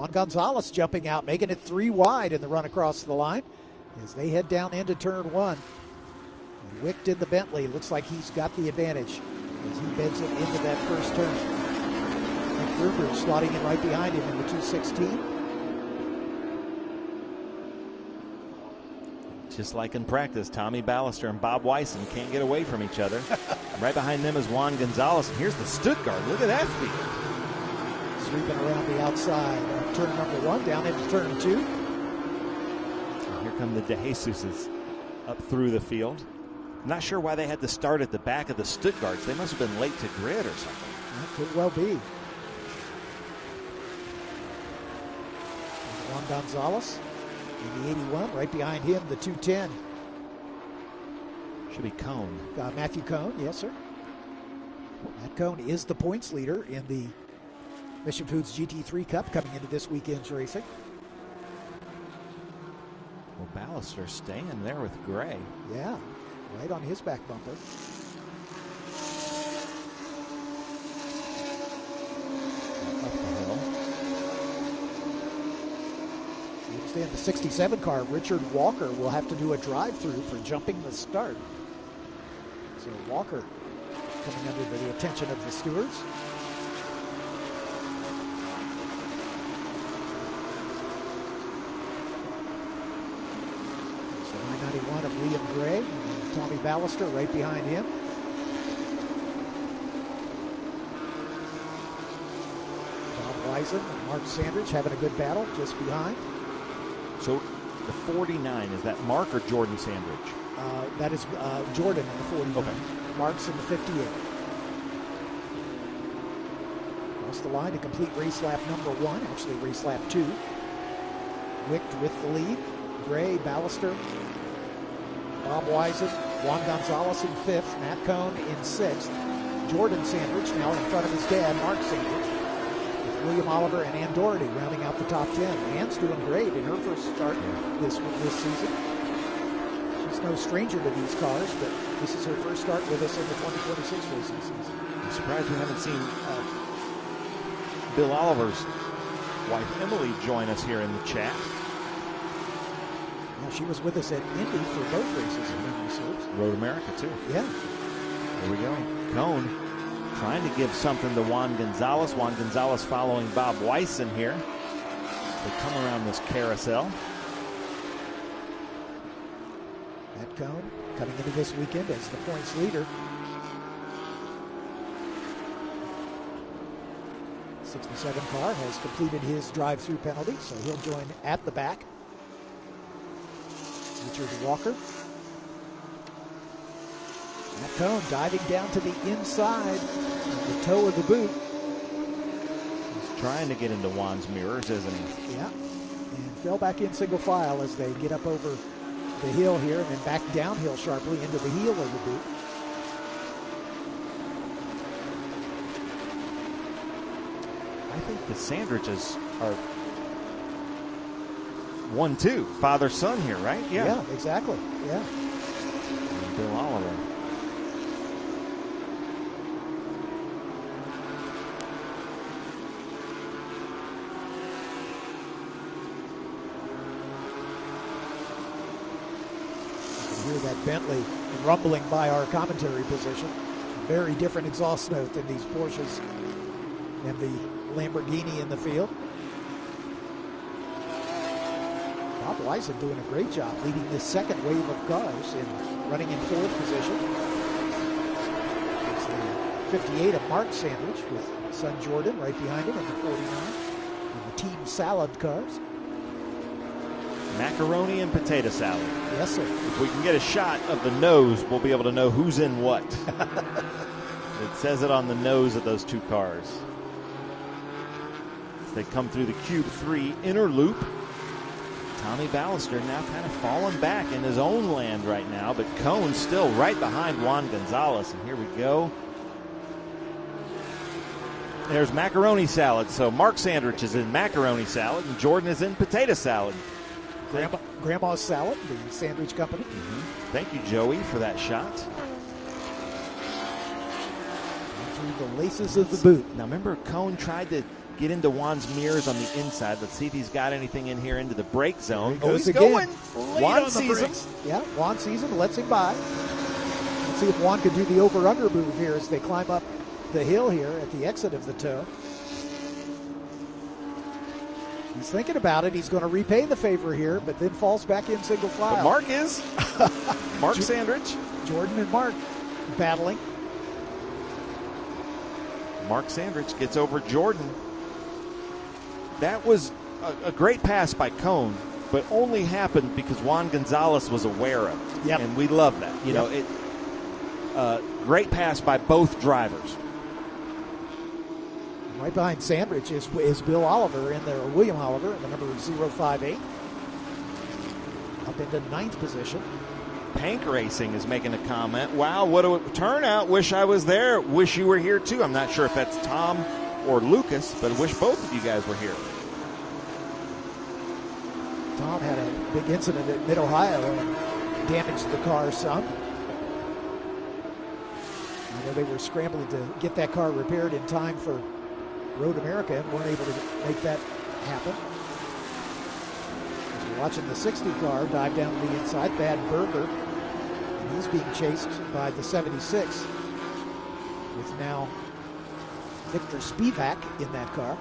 Juan Gonzalez jumping out, making it 3 wide in the run across the line as they head down into turn 1. Wicked in the Bentley. Looks like he's got the advantage as he bends it into that first turn. And Gruber slotting in right behind him in the 216. Just like in practice, Tommy Ballister and Bob Wyson can't get away from each other. Right behind them is Juan Gonzalez. And here's the Stuttgart. Look at that field. Sweeping around the outside of turn number 1, down into turn 2. And here come the De Jesuses up through the field. I'm not sure why they had to start at the back of the Stuttgarts. They must have been late to grid or something. That could well be. Juan Gonzalez in the 81, right behind him, the 210. Should be Cone. Matthew Cone, yes, sir. Matt Cone is the points leader in the Mission Foods GT3 Cup coming into this weekend's racing. Well, Ballister staying there with Gray. Yeah, right on his back bumper. Up the hill. You understand the 67 car, Richard Walker, will have to do a drive-through for jumping the start. So Walker coming under the attention of the stewards. So 991 of Liam Gray and Tommy Ballister right behind him. Bob Wyson and Mark Sandridge having a good battle just behind. So the 49, is that Mark or Jordan Sandridge? That is Jordan in the 49. Okay. Mark's in the 58. Across the line to complete race lap number 1, actually race lap 2. Wicked with the lead. Gray, Ballister, Bob Wyson, Juan Gonzalez in 5th, Matt Cone in 6th. Jordan Sandridge now in front of his dad, Mark Sandridge, with William Oliver and Ann Doherty rounding out the top 10. Ann's doing great in her first start this season. She's no stranger to these cars, but this is her first start with us in the 2026 racing season. I'm surprised we haven't seen Bill Oliver's wife Emily join us here in the chat. Yeah, she was with us at Indy for both races in memory serves. Road America too. Yeah. There we go. Cone trying to give something to Juan Gonzalez. Juan Gonzalez following Bob Wyson here. They come around this carousel. Matt Cone coming into this weekend as the points leader. 67 car has completed his drive-through penalty, so he'll join at the back. Richard Walker. Matt Cone diving down to the inside of the toe of the boot. He's trying to get into Juan's mirrors, isn't he? Yeah, and fell back in single file as they get up over the hill here and then back downhill sharply into the heel of the boot. I think the Sandridges are 1-2, father-son here, right? Yeah, exactly. Yeah. And Bill Oliver. You can hear that Bentley rumbling by our commentary position. Very different exhaust note than these Porsches and the Lamborghini in the field. Bob Wyson doing a great job leading this second wave of cars and running in 4th position. It's the 58 of Mark Sandridge with son Jordan right behind him in the 49. And the Team Salad cars. Macaroni and potato salad. Yes, sir. If we can get a shot of the nose, we'll be able to know who's in what. It says it on the nose of those two cars. As they come through the Cube 3 inner loop. Tommy Ballister now kind of falling back in his own land right now, but Cone still right behind Juan Gonzalez. And here we go. There's macaroni salad. So Mark Sandridge is in macaroni salad, and Jordan is in potato salad. Grandma's Salad, the sandwich company. Mm-hmm. Thank you, Joey, for that shot. Through the laces of the boot. Now remember, Cone tried to get into Juan's mirrors on the inside. Let's see if he's got anything in here into the brake zone. He goes he's again. going. Juan sees him. Yeah, Juan sees him, lets him by. Let's see if Juan can do the over-under move here as they climb up the hill here at the exit of the toe. He's thinking about it. He's going to repay the favor here, but then falls back in single file. But Mark is. Mark Sandridge. Jordan and Mark battling. Mark Sandridge gets over Jordan. That was a great pass by Cone, but only happened because Juan Gonzalez was aware of it. Yep. And we love that. You know, great pass by both drivers. Right behind Sandridge is Bill Oliver in there, or William Oliver, the number 058. Up into 9th position. Pank Racing is making a comment. Wow, what a turnout. Wish I was there. Wish you were here too. I'm not sure if that's Tom or Lucas, but wish both of you guys were here. Tom had a big incident at Mid-Ohio and damaged the car some. You know, they were scrambling to get that car repaired in time for Road America and weren't able to make that happen. As we're watching the 60 car dive down to the inside, Thad Berger, and he's being chased by the 76 with now Victor Spivak in that car.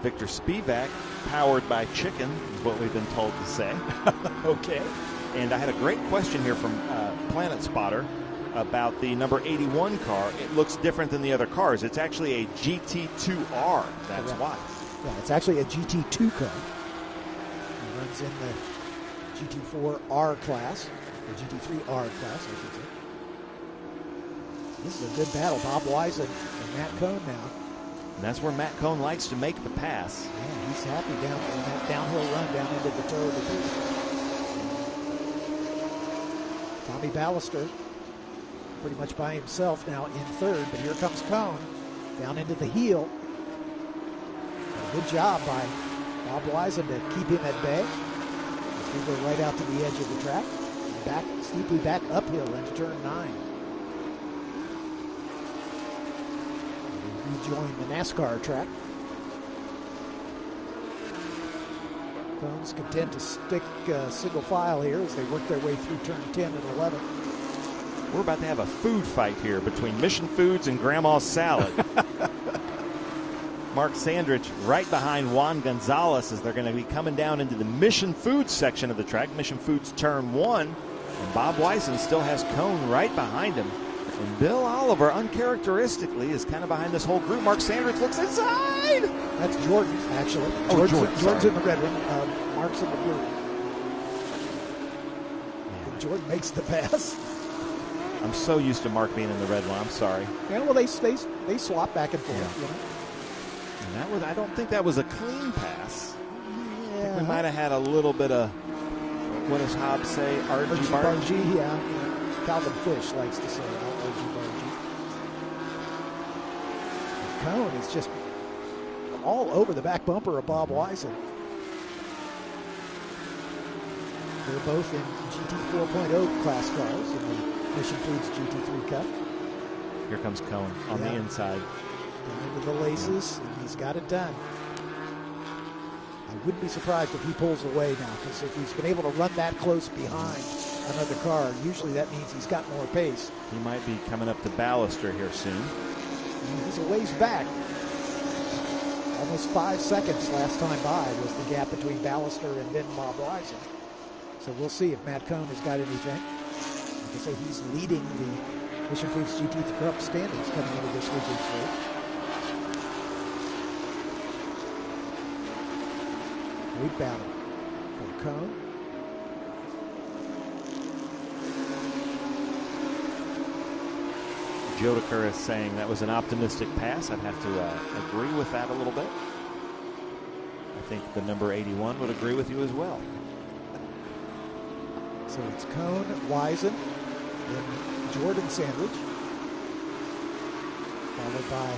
Victor Spivak, powered by chicken, is what we've been told to say. Okay. And I had a great question here from Planet Spotter about the number 81 car. It looks different than the other cars. It's actually a GT2R. That's why. Yeah, it's actually a GT2 car. It runs in the GT4R class, or GT3R class, I should say. This is a good battle. Bob Wise and Matt Cone now. And that's where Matt Cone likes to make the pass. Yeah, he's happy down in that downhill run down into the toe of the Tommy Ballister pretty much by himself now in 3rd, but here comes Cone down into the heel. A good job by Bob Wisen to keep him at bay. He's going to go right out to the edge of the track, back steeply back uphill into turn 9. Rejoin the NASCAR track. Cone's content to stick single file here as they work their way through turn 10 and 11. We're about to have a food fight here between Mission Foods and Grandma's Salad. Mark Sandridge right behind Juan Gonzalez as they're going to be coming down into the Mission Foods section of the track. Mission Foods turn 1. And Bob Wisen still has Cone right behind him. And Bill Oliver, uncharacteristically, is kind of behind this whole group. Mark Sandridge looks inside. That's Jordan, actually. Oh, Jordan's in the red one. Mark's in the blue one. And Jordan makes the pass. I'm so used to Mark being in the red one. I'm sorry. Yeah, well, they swap back and forth. Yeah. You know? And that was, I don't think that was a clean pass. Yeah. I think we might have had a little bit of, what does Hobbs say? Argy-bargy, yeah. Calvin Fish likes to say argy-bargy. Cone is just all over the back bumper of Bob Wisen. They're both in GT 4.0 class cars in the Mission Foods GT3 Cup. Here comes Cone on the inside. Down into the laces, and he's got it done. I wouldn't be surprised if he pulls away now, because if he's been able to run that close behind another car, usually that means he's got more pace. He might be coming up to Ballister here soon. He's a ways back. Almost 5 seconds last time by was the gap between Ballister and then Bob Wisen. So we'll see if Matt Cone has got anything. Like I say, he's leading the Mission Foods GT Cup standings coming into this weekend's race. Great battle for Cone. Jodeker is saying that was an optimistic pass. I'd have to agree with that a little bit. I think the number 81 would agree with you as well. So it's Cone, Wisen, then Jordan Sandridge, followed by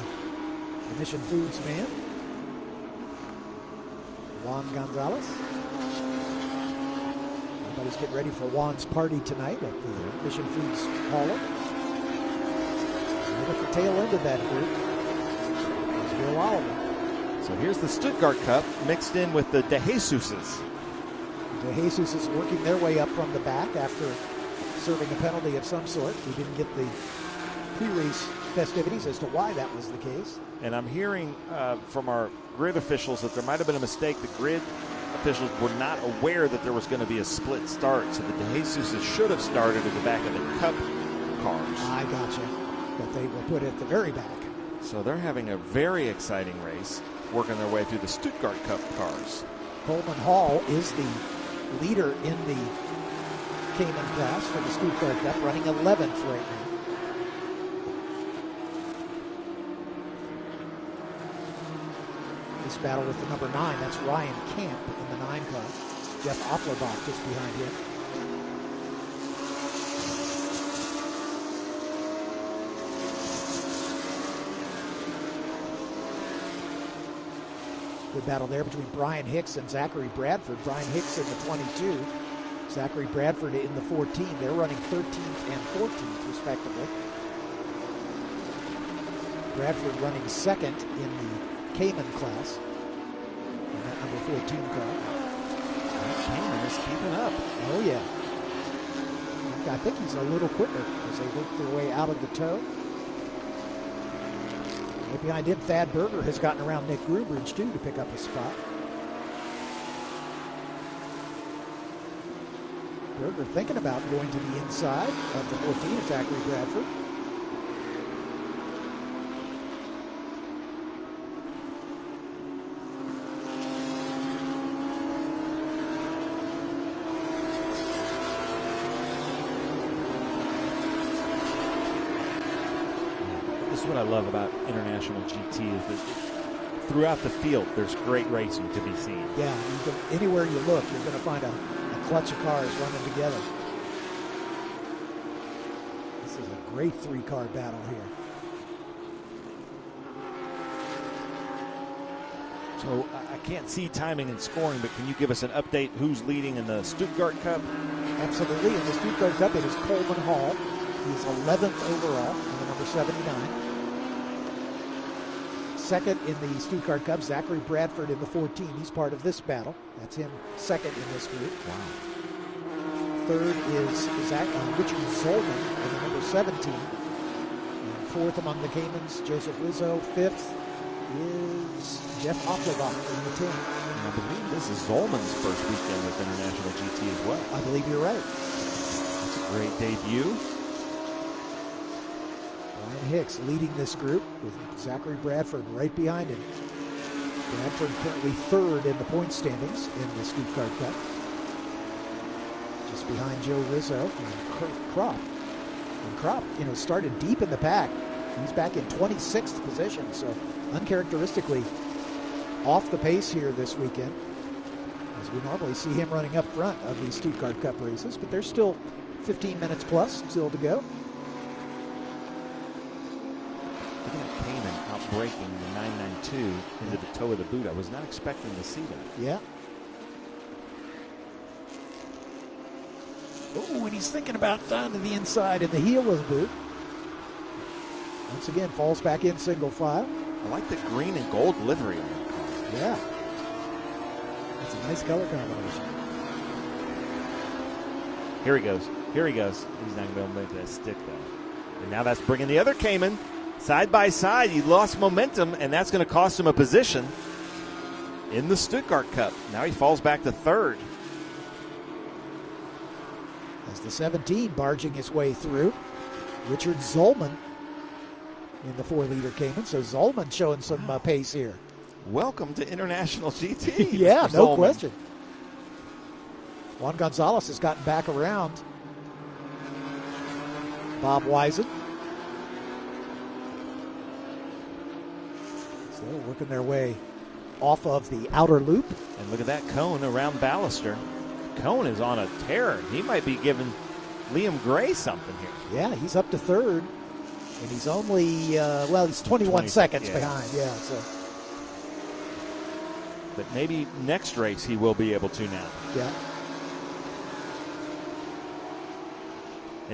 the Mission Foods man, Juan Gonzalez. Everybody's getting ready for Juan's party tonight at the Mission Foods Hall. Right at the tail end of that group is Bill Oliver. So here's the Stuttgart Cup mixed in with the De Jesuses. De Jesus is working their way up from the back after serving a penalty of some sort. We didn't get the pre-race festivities as to why that was the case. And I'm hearing from our grid officials that there might have been a mistake. The grid officials were not aware that there was going to be a split start, so the De Jesuses should have started at the back of the Cup cars. I gotcha. But they were put at the very back. So they're having a very exciting race, working their way through the Stuttgart Cup cars. Coleman Hall is the leader in the Cayman class for the Stuttgart Cup, running 11th right now. This battle with the number 9, that's Ryan Camp in the 9 car. Jeff Offlerbach just behind him. Good battle there between Brian Hicks and Zachary Bradford. Brian Hicks in the 22, Zachary Bradford in the 14. They're running 13th and 14th, respectively. Bradford running second in the Cayman class in that number 14 car. Cayman is keeping up. Oh, yeah. I think he's a little quicker as they work their way out of the tow. Right behind him, Thad Berger has gotten around Nick Grubridge, too, to pick up a spot. Berger thinking about going to the inside of the 14 of Zachary Bradford. What I love about International GT is that throughout the field there's great racing to be seen. Yeah, anywhere you look, you're going to find a clutch of cars running together. This is a great 3-car battle here. So I can't see timing and scoring, but can you give us an update who's leading in the Stuttgart Cup? Absolutely. In the Stuttgart Cup, it is Coleman Hall. He's 11th overall in the number 79. Second in the Stuttgart Cup, Zachary Bradford in the 14. He's part of this battle. That's him second in this group. Wow. Third is Richard Zolman in the number 17. And fourth among the Caymans, Joseph Rizzo. Fifth is Jeff Offlerbach in the 10. And I believe this is Zolman's first weekend with International GT as well. I believe you're right. That's a great debut. Brian Hicks leading this group with Zachary Bradford right behind him. Bradford currently third in the point standings in the Stuttgart Cup. Just behind Joe Rizzo and Kurt Kropp. And Kropp, started deep in the pack. He's back in 26th position, so uncharacteristically off the pace here this weekend, as we normally see him running up front of these Stuttgart Cup races, but there's still 15 minutes plus still to go. Look at Cayman outbreaking the 992 into the toe of the boot. I was not expecting to see that. Yeah. Oh, and he's thinking about down to the inside in the heel of the boot. Once again, falls back in single file. I like the green and gold livery on that car. Yeah. That's a nice color combination. Here he goes. Here he goes. He's not going to be able to make that stick, though. And now that's bringing the other Cayman side by side. He lost momentum, and that's going to cost him a position in the Stuttgart Cup. Now he falls back to third. As the 17 barging his way through, Richard Zolman in the 4-liter Cayman. So Zolman showing some pace here. Welcome to International GT. Yeah, no Zolman. question. Juan Gonzalez has gotten back around Bob Wisen. So they're working their way off of the outer loop. And look at that cone around Ballister. Cone is on a tear. He might be giving Liam Gray something here. Yeah, he's up to third. And he's only, he's 21 seconds behind. Yeah, so. But maybe next race he will be able to now. Yeah.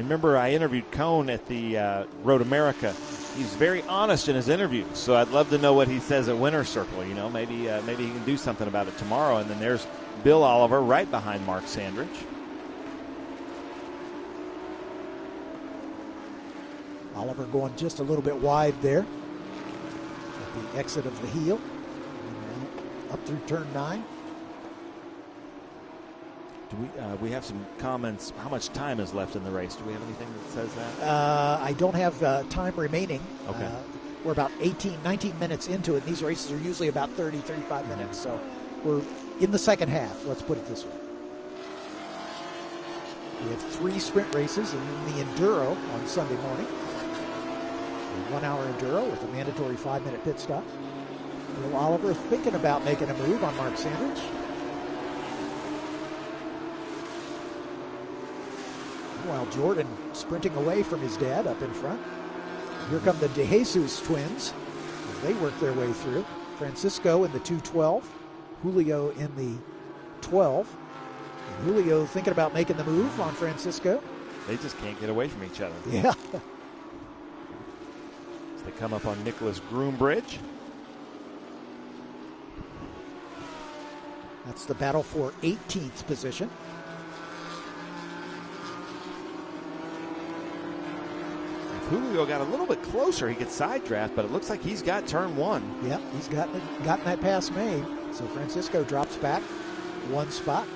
And remember, I interviewed Cone at the Road America. He's very honest in his interviews, so I'd love to know what he says at Winner's Circle. You know, maybe he can do something about it tomorrow. And then there's Bill Oliver right behind Mark Sandridge. Oliver going just a little bit wide there at the exit of the heel. And up through turn 9. Do we have some comments? How much time is left in the race? Do we have anything that says that? I don't have time remaining. Okay. We're about 19 minutes into it. These races are usually about 30, 35 minutes. So we're in the second half. Let's put it this way. We have 3 sprint races in the Enduro on Sunday morning. A 1-hour Enduro with a mandatory 5-minute pit stop. Bill Oliver thinking about making a move on Mark Sandridge. While Jordan sprinting away from his dad up in front. Here come the De Jesus twins as they work their way through. Francisco in the 212, Julio in the 12. And Julio thinking about making the move on Francisco. They just can't get away from each other. Yeah. As they come up on Nicholas Groom Bridge. That's the battle for 18th position. Julio got a little bit closer. He could side draft, but it looks like he's got turn 1. Yep, he's gotten that pass made. So Francisco drops back 1 spot.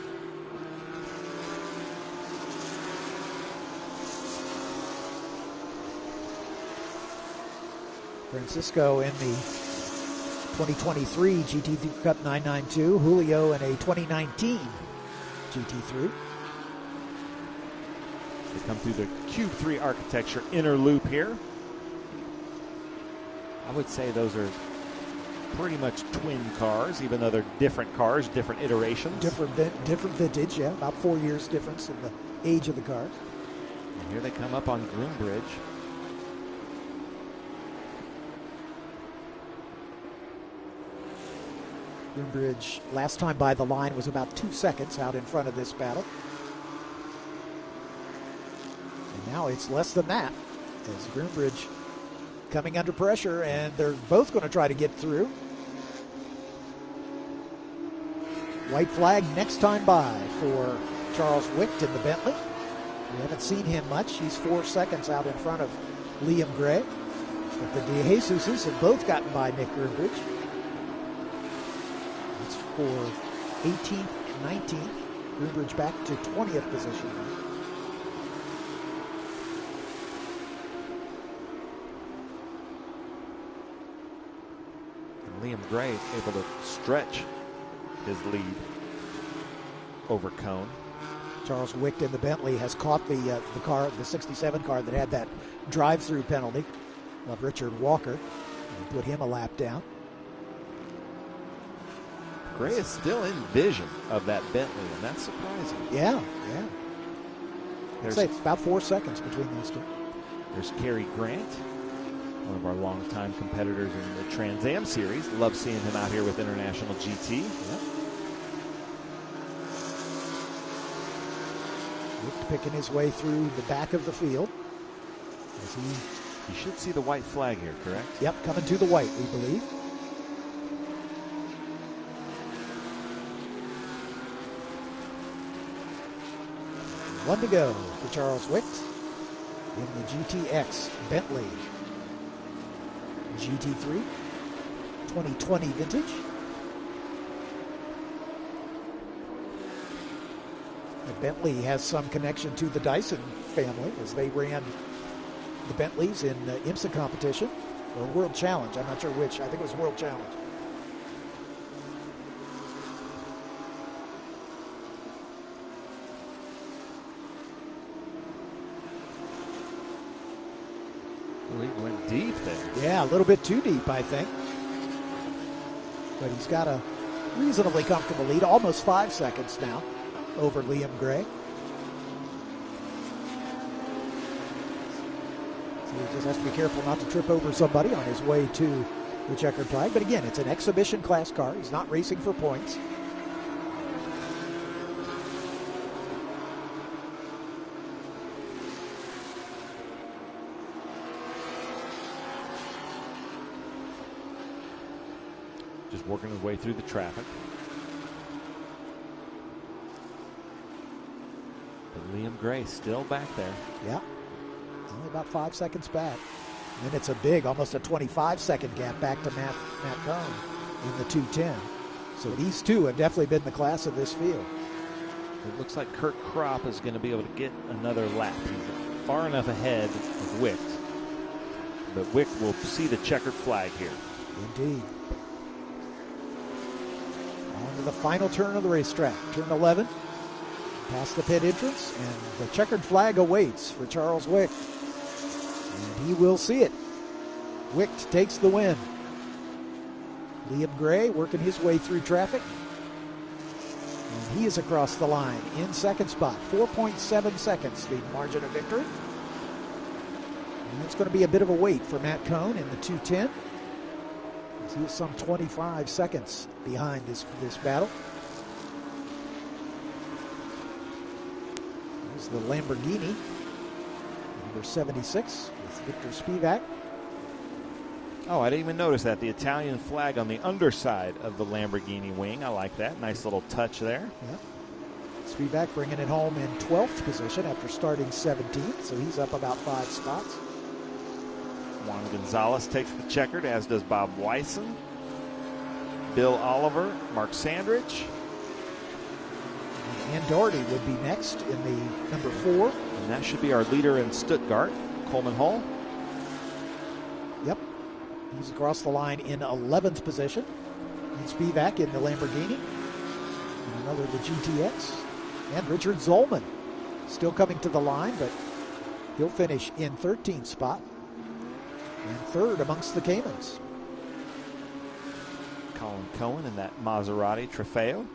Francisco in the 2023 GT3 Cup 992. Julio in a 2019 GT3. They come through the Cube 3 architecture inner loop here. I would say those are pretty much twin cars, even though they're different cars, different iterations. Different vintage, yeah. About 4 years difference in the age of the cars. And here they come up on Groom Bridge. Groom Bridge, last time by the line was about 2 seconds out in front of this battle. Now it's less than that as Groombridge coming under pressure, and they're both going to try to get through. White flag next time by for Charles Wicht in the Bentley. We haven't seen him much. He's 4 seconds out in front of Liam Gray. But the De Jesuses have both gotten by Nick Groombridge. It's for 18th and 19th. Groombridge back to 20th position now. Liam Gray able to stretch his lead over Cone. Charles Wicht in the Bentley has caught the car, the 67 car that had that drive-through penalty of Richard Walker, and put him a lap down. Gray is still in vision of that Bentley, and that's surprising. Yeah. I'd say it's about 4 seconds between those two. There's Kerry Grant, one of our longtime competitors in the Trans Am series. Love seeing him out here with International GT. Yep. Picking his way through the back of the field. As you should see the white flag here, correct? Yep, coming to the white, we believe. One to go for Charles Wicht in the GTX Bentley GT3 2020 vintage. The Bentley has some connection to the Dyson family as they ran the Bentleys in the IMSA competition or World Challenge. I'm not sure which. I think it was World Challenge. He went deep there. Yeah, a little bit too deep, I think. But he's got a reasonably comfortable lead, almost 5 seconds now over Liam Gray. So he just has to be careful not to trip over somebody on his way to the checkered flag. But again, it's an exhibition class car. He's not racing for points. just working his way through the traffic. But Liam Gray still back there. Yeah, only about 5 seconds back. And it's a big, almost a 25-second gap back to Matt Cohn in the 2:10. So these two have definitely been the class of this field. It looks like Kurt Kropp is going to be able to get another lap. He's far enough ahead of Wicht. But Wicht will see the checkered flag here. Indeed. On to the final turn of the racetrack. Turn 11. Past the pit entrance, and the checkered flag awaits for Charles Wicht. And he will see it. Wicht takes the win. Liam Gray working his way through traffic. And he is across the line in second spot. 4.7 seconds, the margin of victory. And it's going to be a bit of a wait for Matt Cohn in the 2:10. He is some 25 seconds behind this battle. There's the Lamborghini, number 76, with Victor Spivak. Oh, I didn't even notice that. The Italian flag on the underside of the Lamborghini wing. I like that. Nice little touch there. Yeah. Spivak bringing it home in 12th position after starting 17th, so he's up about 5 spots. Juan Gonzalez takes the checkered, as does Bob Weisen. Bill Oliver, Mark Sandridge. And Doherty would be next in the number 4. And that should be our leader in Stuttgart, Coleman Hall. Yep. He's across the line in 11th position. And Spivak in the Lamborghini. And another the GTX. And Richard Zollman still coming to the line, but he'll finish in 13th spot. And third amongst the Caymans. Colin Cohen in that Maserati Trofeo.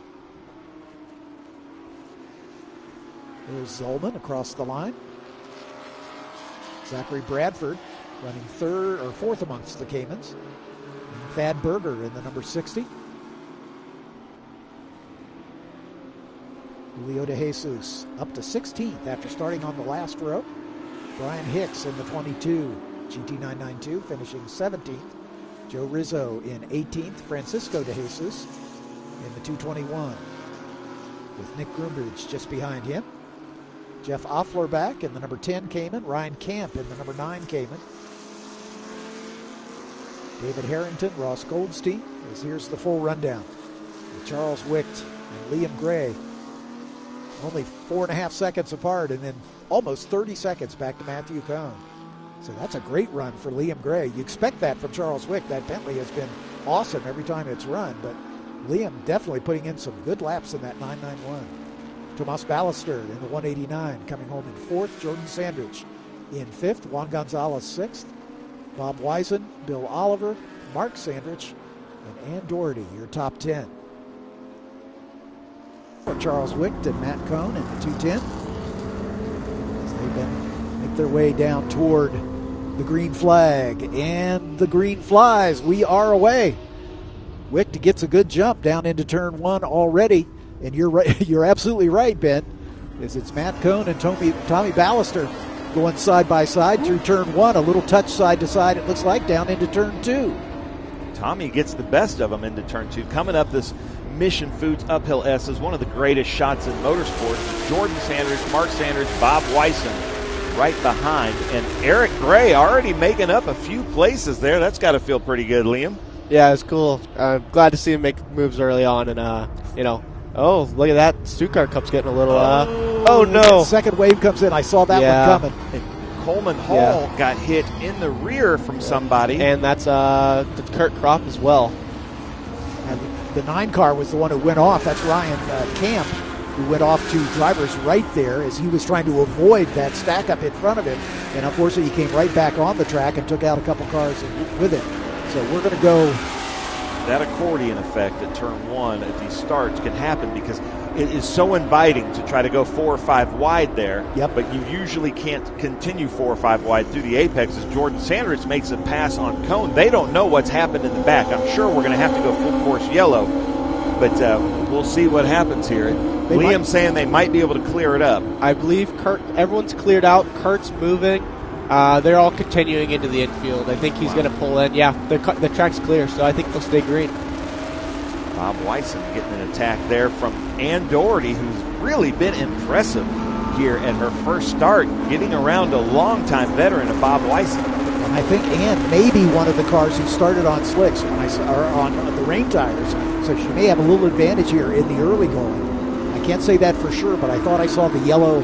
There's Zollman across the line. Zachary Bradford running third or fourth amongst the Caymans. And Thad Berger in the number 60. Julio De Jesus up to 16th after starting on the last row. Brian Hicks in the 22. GT992 finishing 17th. Joe Rizzo in 18th. Francisco De Jesus in the 221 with Nick Groombridge just behind him. Jeff Offler back in the number 10 Cayman. Ryan Camp in the number 9 Cayman. David Harrington, Ross Goldstein. As here's the full rundown. With Charles Wicht and Liam Gray only 4.5 seconds apart, and then almost 30 seconds back to Matthew Cohn. So that's a great run for Liam Gray. You expect that from Charles Wicht. That Bentley has been awesome every time it's run, but Liam definitely putting in some good laps in that 991. Tomas Ballister in the 189 coming home in 4th. Jordan Sandridge in 5th. Juan Gonzalez 6th. Bob Weisen, Bill Oliver, Mark Sandridge, and Ann Doherty, your top 10. For Charles Wicht and Matt Cohn in the 210. As they make their way down toward the green flag, and the green flies. We are away. Wicht gets a good jump down into turn 1 already, and you're right. You're absolutely right, Ben. As it's Matt Cohn and Tommy Ballister going side by side through turn 1. A little touch side to side, it looks like, down into turn 2. Tommy gets the best of them into turn 2. Coming up this Mission Foods uphill S is one of the greatest shots in motorsports. Jordan Sanders, Mark Sanders, Bob Weisen right behind, and Eric Gray already making up a few places there. That's got to feel pretty good, Liam. Yeah, it's cool. I'm glad to see him make moves early on, and oh, look at that. Stuttgart Cup's getting a little, oh no. Second wave comes in. I saw that one coming. And Coleman Hall got hit in the rear from somebody. And that's Kurt Kropp as well. And the 9 car was the one who went off. That's Ryan Camp, who went off to driver's right there as he was trying to avoid that stack up in front of him. And unfortunately, he came right back on the track and took out a couple cars with it. So we're going to go. That accordion effect at turn 1 at these starts can happen because it is so inviting to try to go 4 or 5 wide there. Yep. But you usually can't continue 4 or 5 wide through the apex as Jordan Sanders makes a pass on Cohn. They don't know what's happened in the back. I'm sure we're going to have to go full course yellow, but we'll see what happens here. Liam's saying they might be able to clear it up. I believe everyone's cleared out. Kurt's moving. They're all continuing into the infield. I think he's going to pull in. Yeah, the track's clear, so I think they'll stay green. Bob Weisen getting an attack there from Ann Doherty, who's really been impressive here at her first start, getting around a longtime veteran of Bob Weisen. And I think Ann may be one of the cars who started on slicks or on the rain tires, so she may have a little advantage here in the early going. I can't say that for sure, but I thought I saw the yellow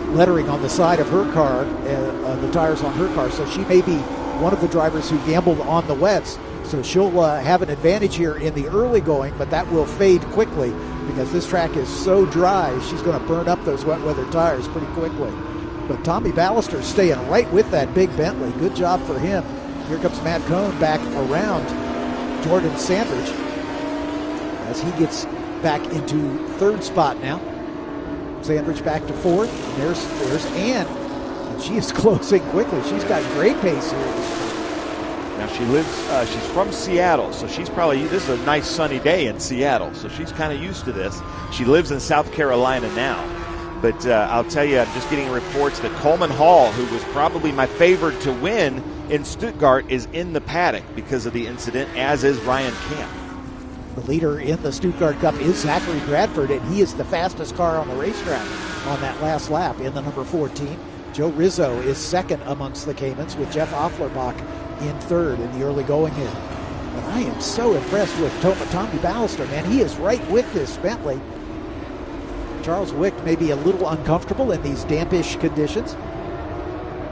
lettering on the side of her car, the tires on her car, so she may be one of the drivers who gambled on the wets. So she'll have an advantage here in the early going, but that will fade quickly because this track is so dry, she's going to burn up those wet weather tires pretty quickly. But Tommy Ballister staying right with that big Bentley. Good job for him. Here comes Matt Cohn back around Jordan Sandridge as he gets back into third spot now. Sandridge back to fourth. There's Ann, and she is closing quickly. She's got great pace here. Now she lives, she's from Seattle, so she's probably, this is a nice sunny day in Seattle, so she's kind of used to this. She lives in South Carolina now. But I'll tell you, I'm just getting reports that Coleman Hall, who was probably my favorite to win in Stuttgart, is in the paddock because of the incident, as is Ryan Camp. The leader in the Stuttgart Cup is Zachary Bradford, and he is the fastest car on the racetrack on that last lap in the number 14. Joe Rizzo is second amongst the Caymans, with Jeff Offlerbach in third in the early going here. But I am so impressed with Tommy Ballister, man. He is right with this Bentley. Charles Wick may be a little uncomfortable in these dampish conditions,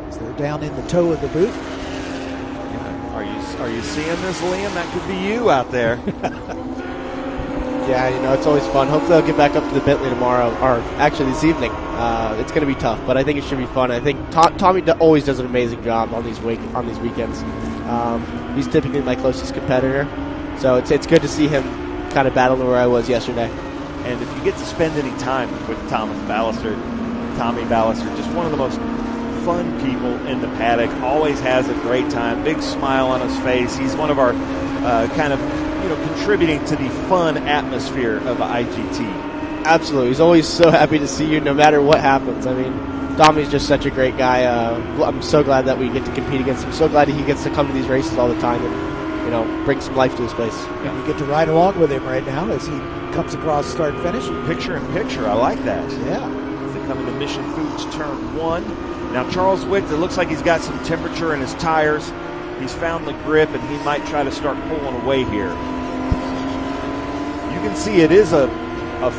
as they're down in the toe of the boot. Are you seeing this, Liam? That could be you out there. Yeah, it's always fun. Hopefully I'll get back up to the Bentley tomorrow, or actually this evening. It's going to be tough, but I think it should be fun. I think Tommy always does an amazing job on these weekends. He's typically my closest competitor, so it's good to see him kind of battling where I was yesterday. And if you get to spend any time with Tommy Ballister, just one of the most fun people in the paddock, always has a great time, big smile on his face. He's one of our contributing to the fun atmosphere of IGT. Absolutely. He's always so happy to see you no matter what happens. I mean, Tommy's just such a great guy. I'm so glad that we get to compete against him. So glad that he gets to come to these races all the time and, bring some life to his place. Yeah. You get to ride along with him right now as he comes across start and finish. Picture in picture. I like that. Yeah. As they come into Mission Foods Turn 1. Now, Charles Wick, it looks like he's got some temperature in his tires. He's found the grip, and he might try to start pulling away here. You can see it is a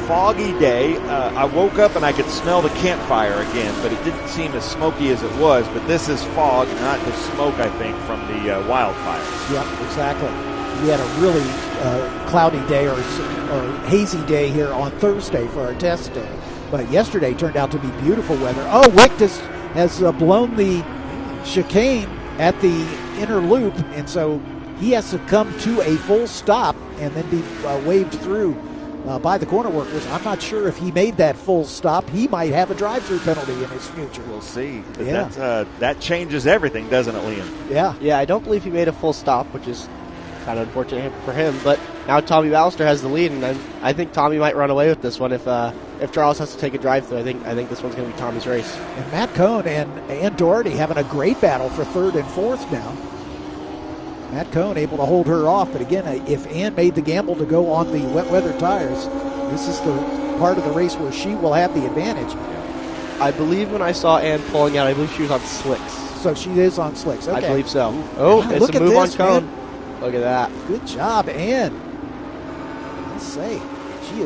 foggy day. I woke up and I could smell the campfire again, but it didn't seem as smoky as it was. But this is fog, not the smoke, I think, from the wildfires. Yep, exactly. We had a really cloudy day or hazy day here on Thursday for our test day. But yesterday turned out to be beautiful weather. Oh, Wick has blown the chicane at the inner loop, and so he has to come to a full stop and then be waved through by the corner workers. I'm not sure if he made that full stop. He might have a drive-through penalty in his future. We'll see. Yeah. That changes everything, doesn't it, Liam? Yeah. Yeah, I don't believe he made a full stop, which is kind of unfortunate for him. But now Tommy Ballister has the lead, and I think Tommy might run away with this one if Charles has to take a drive-through. I think this one's going to be Tommy's race. And Matt Cohn and Ann Doherty having a great battle for third and fourth now. Matt Cohn able to hold her off, but again, if Ann made the gamble to go on the wet weather tires, this is the part of the race where she will have the advantage. I believe when I saw Ann pulling out, I believe she was on slicks. So she is on slicks. Okay. I believe so. Oh, wow, it's a move on Cohn. Man. Look at that. Good job, Ann. Let's say she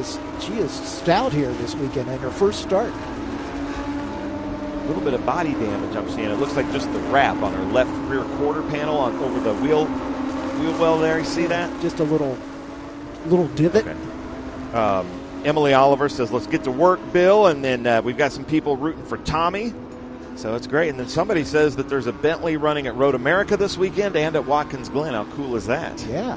is stout here this weekend in her first start. A little bit of body damage I'm seeing. It looks like just the wrap on her left rear quarter panel over the wheel well there. You see that? Just a little divot. Okay. Emily Oliver says, let's get to work, Bill. And then we've got some people rooting for Tommy. So it's great. And then somebody says that there's a Bentley running at Road America this weekend and at Watkins Glen. How cool is that? Yeah.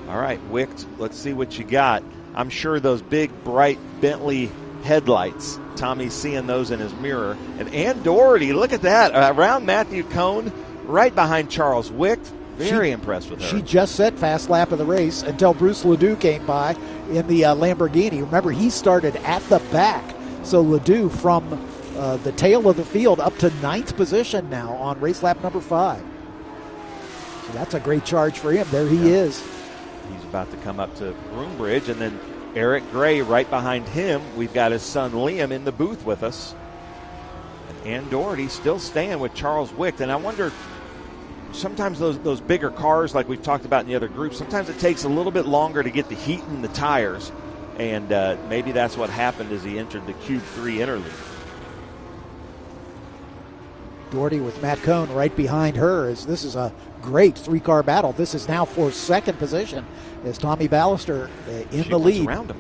All right, Wick, let's see what you got. I'm sure those big, bright Bentley headlights, Tommy's seeing those in his mirror. And Ann Doherty, look at that, around Matthew Cohn, right behind Charles Wick. Very impressed with her. She just set fast lap of the race until Bruce Ledoux came by in the Lamborghini. Remember, he started at the back. So Ledoux from the tail of the field up to 9th position now on race lap number 5. So that's a great charge for him. There he is. He's about to come up to Broombridge, and then Eric Gray right behind him. We've got his son Liam in the booth with us. And Ann Doherty still staying with Charles Wicht. And I wonder, sometimes those bigger cars, like we've talked about in the other groups, sometimes it takes a little bit longer to get the heat in the tires. And maybe that's what happened as he entered the Cube 3 interlude. Doherty with Matt Cohn right behind her. This is a great three-car battle. This is now for second position as Tommy Ballister in the lead. Around him.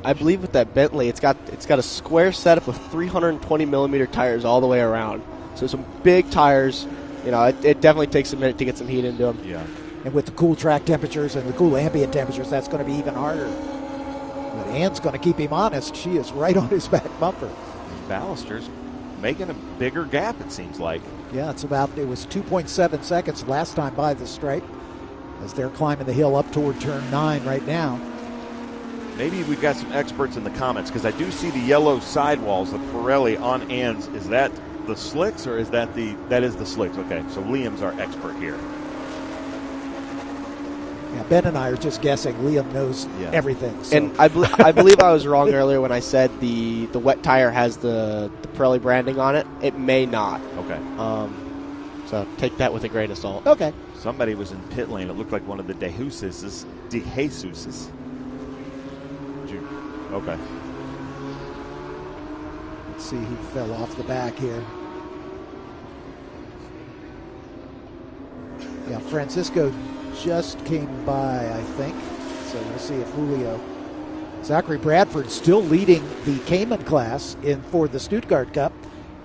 I believe with that Bentley, it's got a square setup of 320 millimeter tires all the way around. So some big tires. You know, it definitely takes a minute to get some heat into them. Yeah. And with the cool track temperatures and the cool ambient temperatures, that's going to be even harder. But Ann's going to keep him honest. She is right on his back bumper. Ballister's making a bigger gap, it seems like. Yeah, it was 2.7 seconds last time by the stripe as they're climbing the hill up toward turn 9 right now. Maybe we've got some experts in the comments, because I do see the yellow sidewalls, the Pirelli on Ann's. Is that the slicks, or is that is the slicks? Okay, so Liam's our expert here. Yeah, Ben and I are just guessing. Liam knows everything. So. And I believe I was wrong earlier when I said the wet tire has the Pirelli branding on it. It may not. Okay. So take that with a grain of salt. Okay. Somebody was in pit lane. It looked like one of the DeJesuses. Okay. Let's see who fell off the back here. Yeah, Francisco just came by, I think. So we'll see if Julio. Zachary Bradford still leading the Cayman class for the Stuttgart Cup.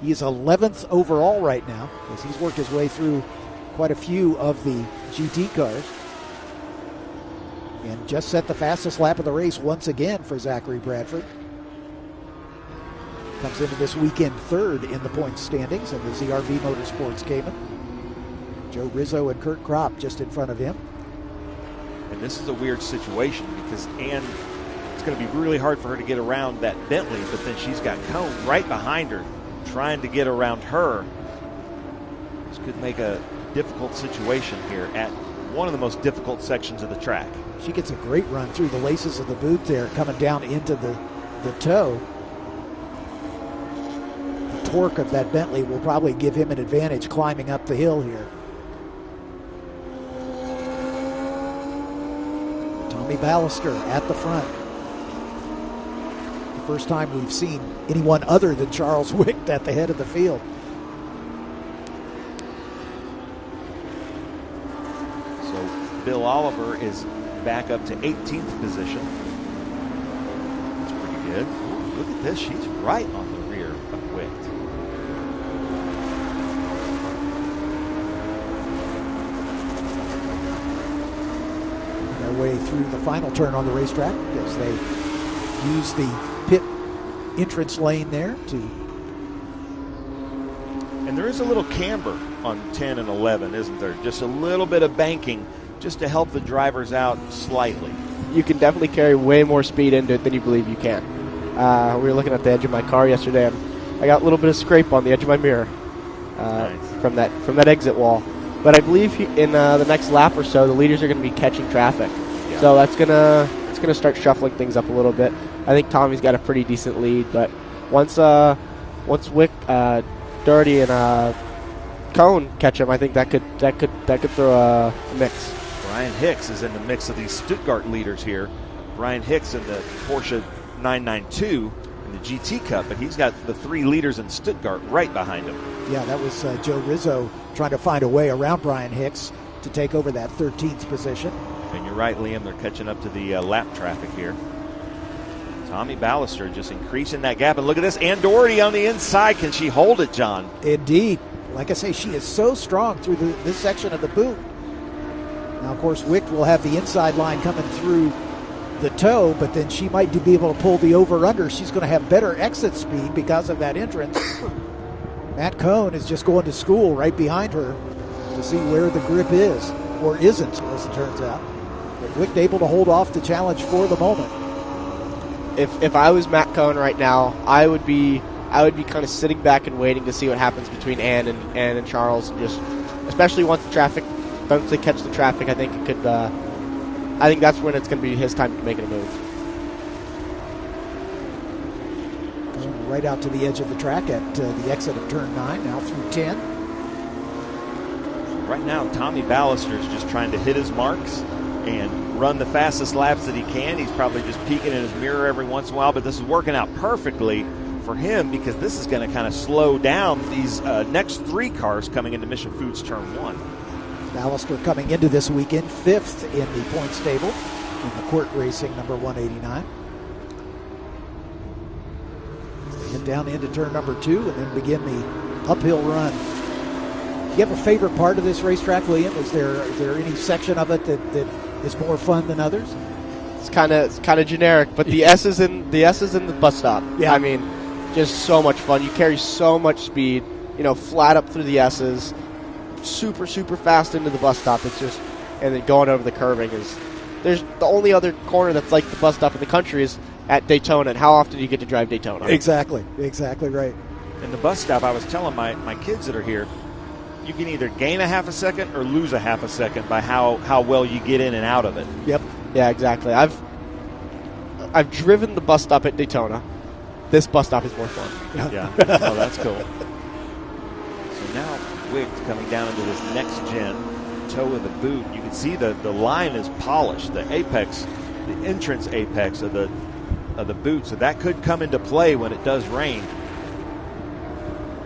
He's 11th overall right now as he's worked his way through quite a few of the GT cars. And just set the fastest lap of the race once again for Zachary Bradford. Comes into this weekend third in the points standings in the ZRB Motorsports Cayman. Joe Rizzo and Kurt Kropp just in front of him. And this is a weird situation because Ann, it's going to be really hard for her to get around that Bentley, but then she's got Cone right behind her trying to get around her. This could make a difficult situation here at one of the most difficult sections of the track. She gets a great run through the laces of the boot there, coming down into the toe. The torque of that Bentley will probably give him an advantage climbing up the hill here. Tommy Ballister at the front. The first time we've seen anyone other than Charles Wicht at the head of the field. So Bill Oliver is back up to 18th position. That's pretty good. Ooh, look at this. She's right on the rear of Wicht. Their way through the final turn on the racetrack as they use the pit entrance lane there to. And there is a little camber on 10 and 11, isn't there? Just a little bit of banking just to help the drivers out slightly. You can definitely carry way more speed into it than you believe you can. We were looking at the edge of my car yesterday, and I got a little bit of scrape on the edge of my mirror from that exit wall. But I believe in the next lap or so, the leaders are going to be catching traffic. Yeah. So it's gonna start shuffling things up a little bit. I think Tommy's got a pretty decent lead, but once Wick, Doherty, and Cone catch him, I think that could throw a mix. Brian Hicks is in the mix of these Stuttgart leaders here. Brian Hicks in the Porsche 992 in the GT Cup, but he's got the three leaders in Stuttgart right behind him. Yeah, that was Joe Rizzo trying to find a way around Brian Hicks to take over that 13th position. And you're right, Liam, they're catching up to the lap traffic here. Tommy Ballister just increasing that gap. And look at this, Ann Doherty on the inside. Can she hold it, John? Indeed. Like I say, she is so strong through this section of the boot. Now, of course, Wicht will have the inside line coming through the toe, but then she might be able to pull the over-under. She's going to have better exit speed because of that entrance. Matt Cohn is just going to school right behind her to see where the grip is, or isn't, as it turns out. But Wicht able to hold off the challenge for the moment. If I was Matt Cohn right now, I would be kind of sitting back and waiting to see what happens between Ann and Charles. Just especially once they catch the traffic, I think it I think that's when it's going to be his time to make a move. Going right out to the edge of the track at the exit of turn 9, now through 10. Right now, Tommy Ballister is just trying to hit his marks and run the fastest laps that he can. He's probably just peeking in his mirror every once in a while, but this is working out perfectly for him because this is going to kind of slow down these next 3 cars coming into Mission Foods Turn 1. Ballister coming into this weekend 5th in the points table in the court racing number 189. Head down into turn number 2 and then begin the uphill run. Do you have a favorite part of this racetrack, Liam? Is there any section of it that is more fun than others? It's kind of generic, but the S is in the bus stop. Yeah. I mean, just so much fun. You carry so much speed, flat up through the S's, super, super fast into the bus stop. It's just, and then going over the curving there's the only other corner that's like the bus stop in the country is at Daytona, and how often do you get to drive Daytona? Exactly right. And the bus stop, I was telling my kids that are here, you can either gain a half a second or lose a half a second by how well you get in and out of it. Yep. Yeah, exactly. I've driven the bus stop at Daytona. This bus stop is more fun. Yeah. Oh, that's cool. So now Wigged coming down into this next gen toe of the boot. You can see the line is polished. The apex, the entrance apex of the boot. So that could come into play when it does rain.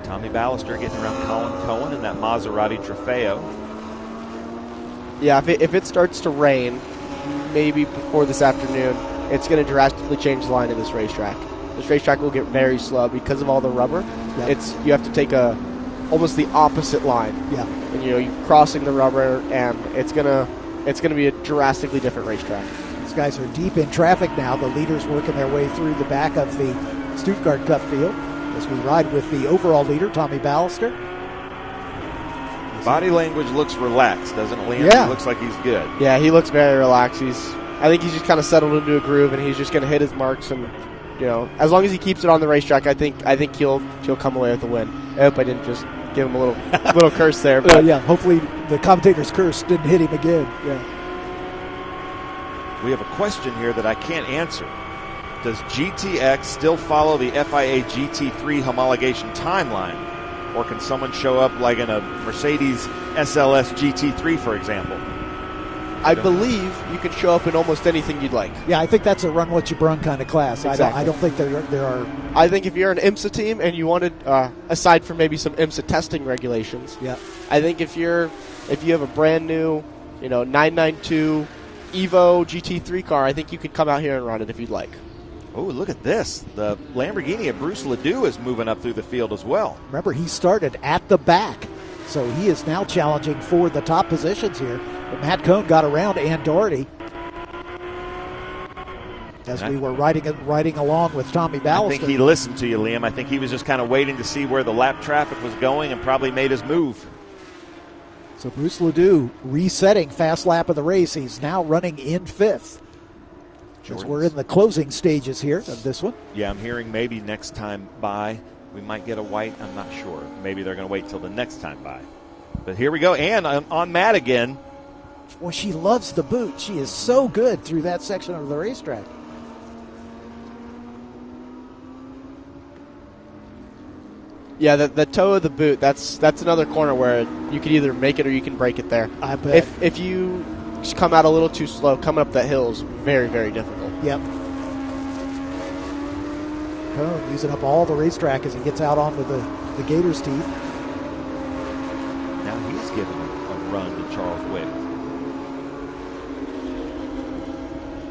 Tommy Ballister getting around Colin Cohen in that Maserati Trofeo. Yeah, if it starts to rain, maybe before this afternoon, it's going to drastically change the line of this racetrack. This racetrack will get very slow because of all the rubber. Yep. You have to take almost the opposite line. Yeah. And you're crossing the rubber, and it's gonna be a drastically different racetrack. These guys are deep in traffic now. The leaders working their way through the back of the Stuttgart Cup field as we ride with the overall leader, Tommy Ballister. Body language looks relaxed, doesn't it, Liam? Yeah. He looks like he's good. Yeah, he looks very relaxed. I think he's just kind of settled into a groove, and he's just going to hit his marks. And as long as he keeps it on the racetrack, I think he'll come away with the win. I hope I didn't just give him a little curse there. But yeah, hopefully the commentator's curse didn't hit him again. Yeah. We have a question here that I can't answer. Does GTX still follow the FIA GT3 homologation timeline? Or can someone show up like in a Mercedes SLS GT3, for example? I believe you can show up in almost anything you'd like. Yeah, I think that's a run what you brung kind of class. Exactly. I don't think there are. I think if you're an IMSA team and you wanted, aside from maybe some IMSA testing regulations, yeah. I think if you have a brand new, 992 Evo GT3 car, I think you could come out here and run it if you'd like. Oh, look at this. The Lamborghini of Bruce Ledoux is moving up through the field as well. Remember, he started at the back, so he is now challenging for the top positions here. But Matt Cohn got around Ann Doherty as we were riding along with Tommy Ballister. I think he listened to you, Liam. I think he was just kind of waiting to see where the lap traffic was going and probably made his move. So Bruce Ledoux resetting fast lap of the race. He's now running in 5th. As we're in the closing stages here of this one. Yeah, I'm hearing maybe next time by we might get a white. I'm not sure. Maybe they're going to wait till the next time by. But here we go. And on Matt again. Well, she loves the boot. She is so good through that section of the racetrack. Yeah, the toe of the boot, that's another corner where you can either make it or you can break it there. I bet. If you come out a little too slow, coming up that hill is very, very difficult. Yep. Cohn using up all the racetrack as he gets out onto the Gators' teeth. Now he's giving a run to Charles Wick.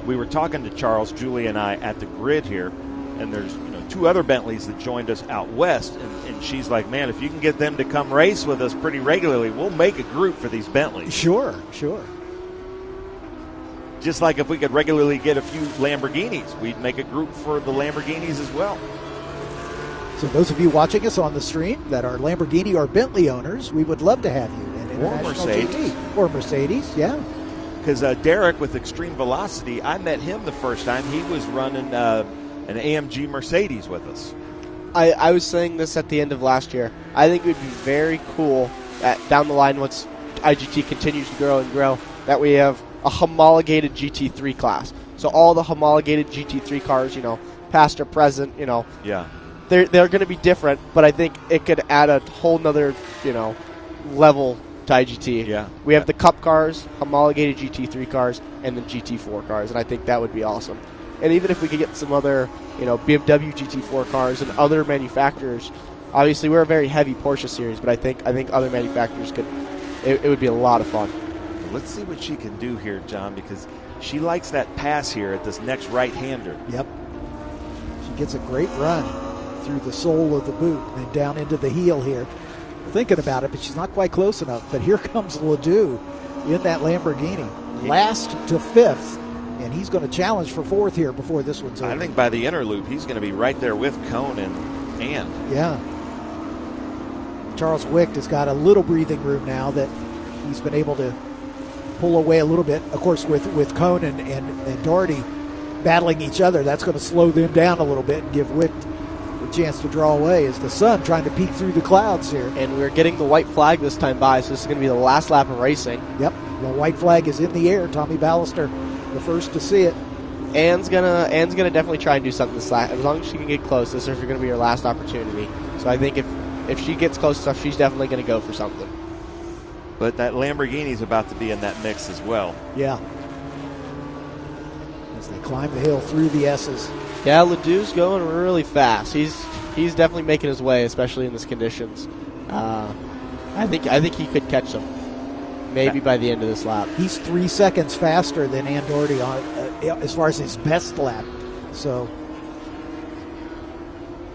We were talking to Charles, Julie, and I at the grid here, and there's 2 other Bentleys that joined us out west, and she's like, man, if you can get them to come race with us pretty regularly, we'll make a group for these Bentleys. Sure. Just like if we could regularly get a few Lamborghinis, we'd make a group for the Lamborghinis as well. So those of you watching us on the stream that are Lamborghini or Bentley owners, we would love to have you in International GT. Or Mercedes, yeah. Because Derek with Extreme Velocity, I met him the first time. He was running an AMG Mercedes with us. I was saying this at the end of last year. I think it would be very cool that down the line once IGT continues to grow and grow, that we have a homologated GT3 class. So all the homologated GT3 cars, past or present, Yeah. they're going to be different, but I think it could add a whole nother, level to IGT. Yeah. We have the Cup cars, homologated GT3 cars, and the GT4 cars, and I think that would be awesome. And even if we could get some other, BMW GT4 cars and other manufacturers, obviously we're a very heavy Porsche series, but I think other manufacturers could. It would be a lot of fun. Let's see what she can do here, John, because she likes that pass here at this next right-hander. Yep. She gets a great run through the sole of the boot and down into the heel here. Thinking about it, but she's not quite close enough. But here comes Ledoux in that Lamborghini. Last to fifth, and he's going to challenge for fourth here before this one's over. I think by the inner loop, he's going to be right there with Cone and Ann. Yeah. Charles Wicht has got a little breathing room now that he's been able to pull away a little bit. Of course, with Cone and Doherty battling each other, that's going to slow them down a little bit and give Wicht a chance to draw away as the sun trying to peek through the clouds here. And we're getting the white flag this time by, so this is going to be the last lap of racing. Yep, the white flag is in the air. Tommy Ballister, the first to see it. Ann's gonna definitely try and do something this lap. As long as she can get close, this is going to be her last opportunity. So I think if she gets close enough, she's definitely going to go for something. But that Lamborghini's about to be in that mix as well. Yeah. As they climb the hill through the S's. Yeah, Ledoux's going really fast. He's definitely making his way, especially in these conditions. I think he could catch them, maybe by the end of this lap. He's 3 seconds faster than Ann Doherty on as far as his best lap. So,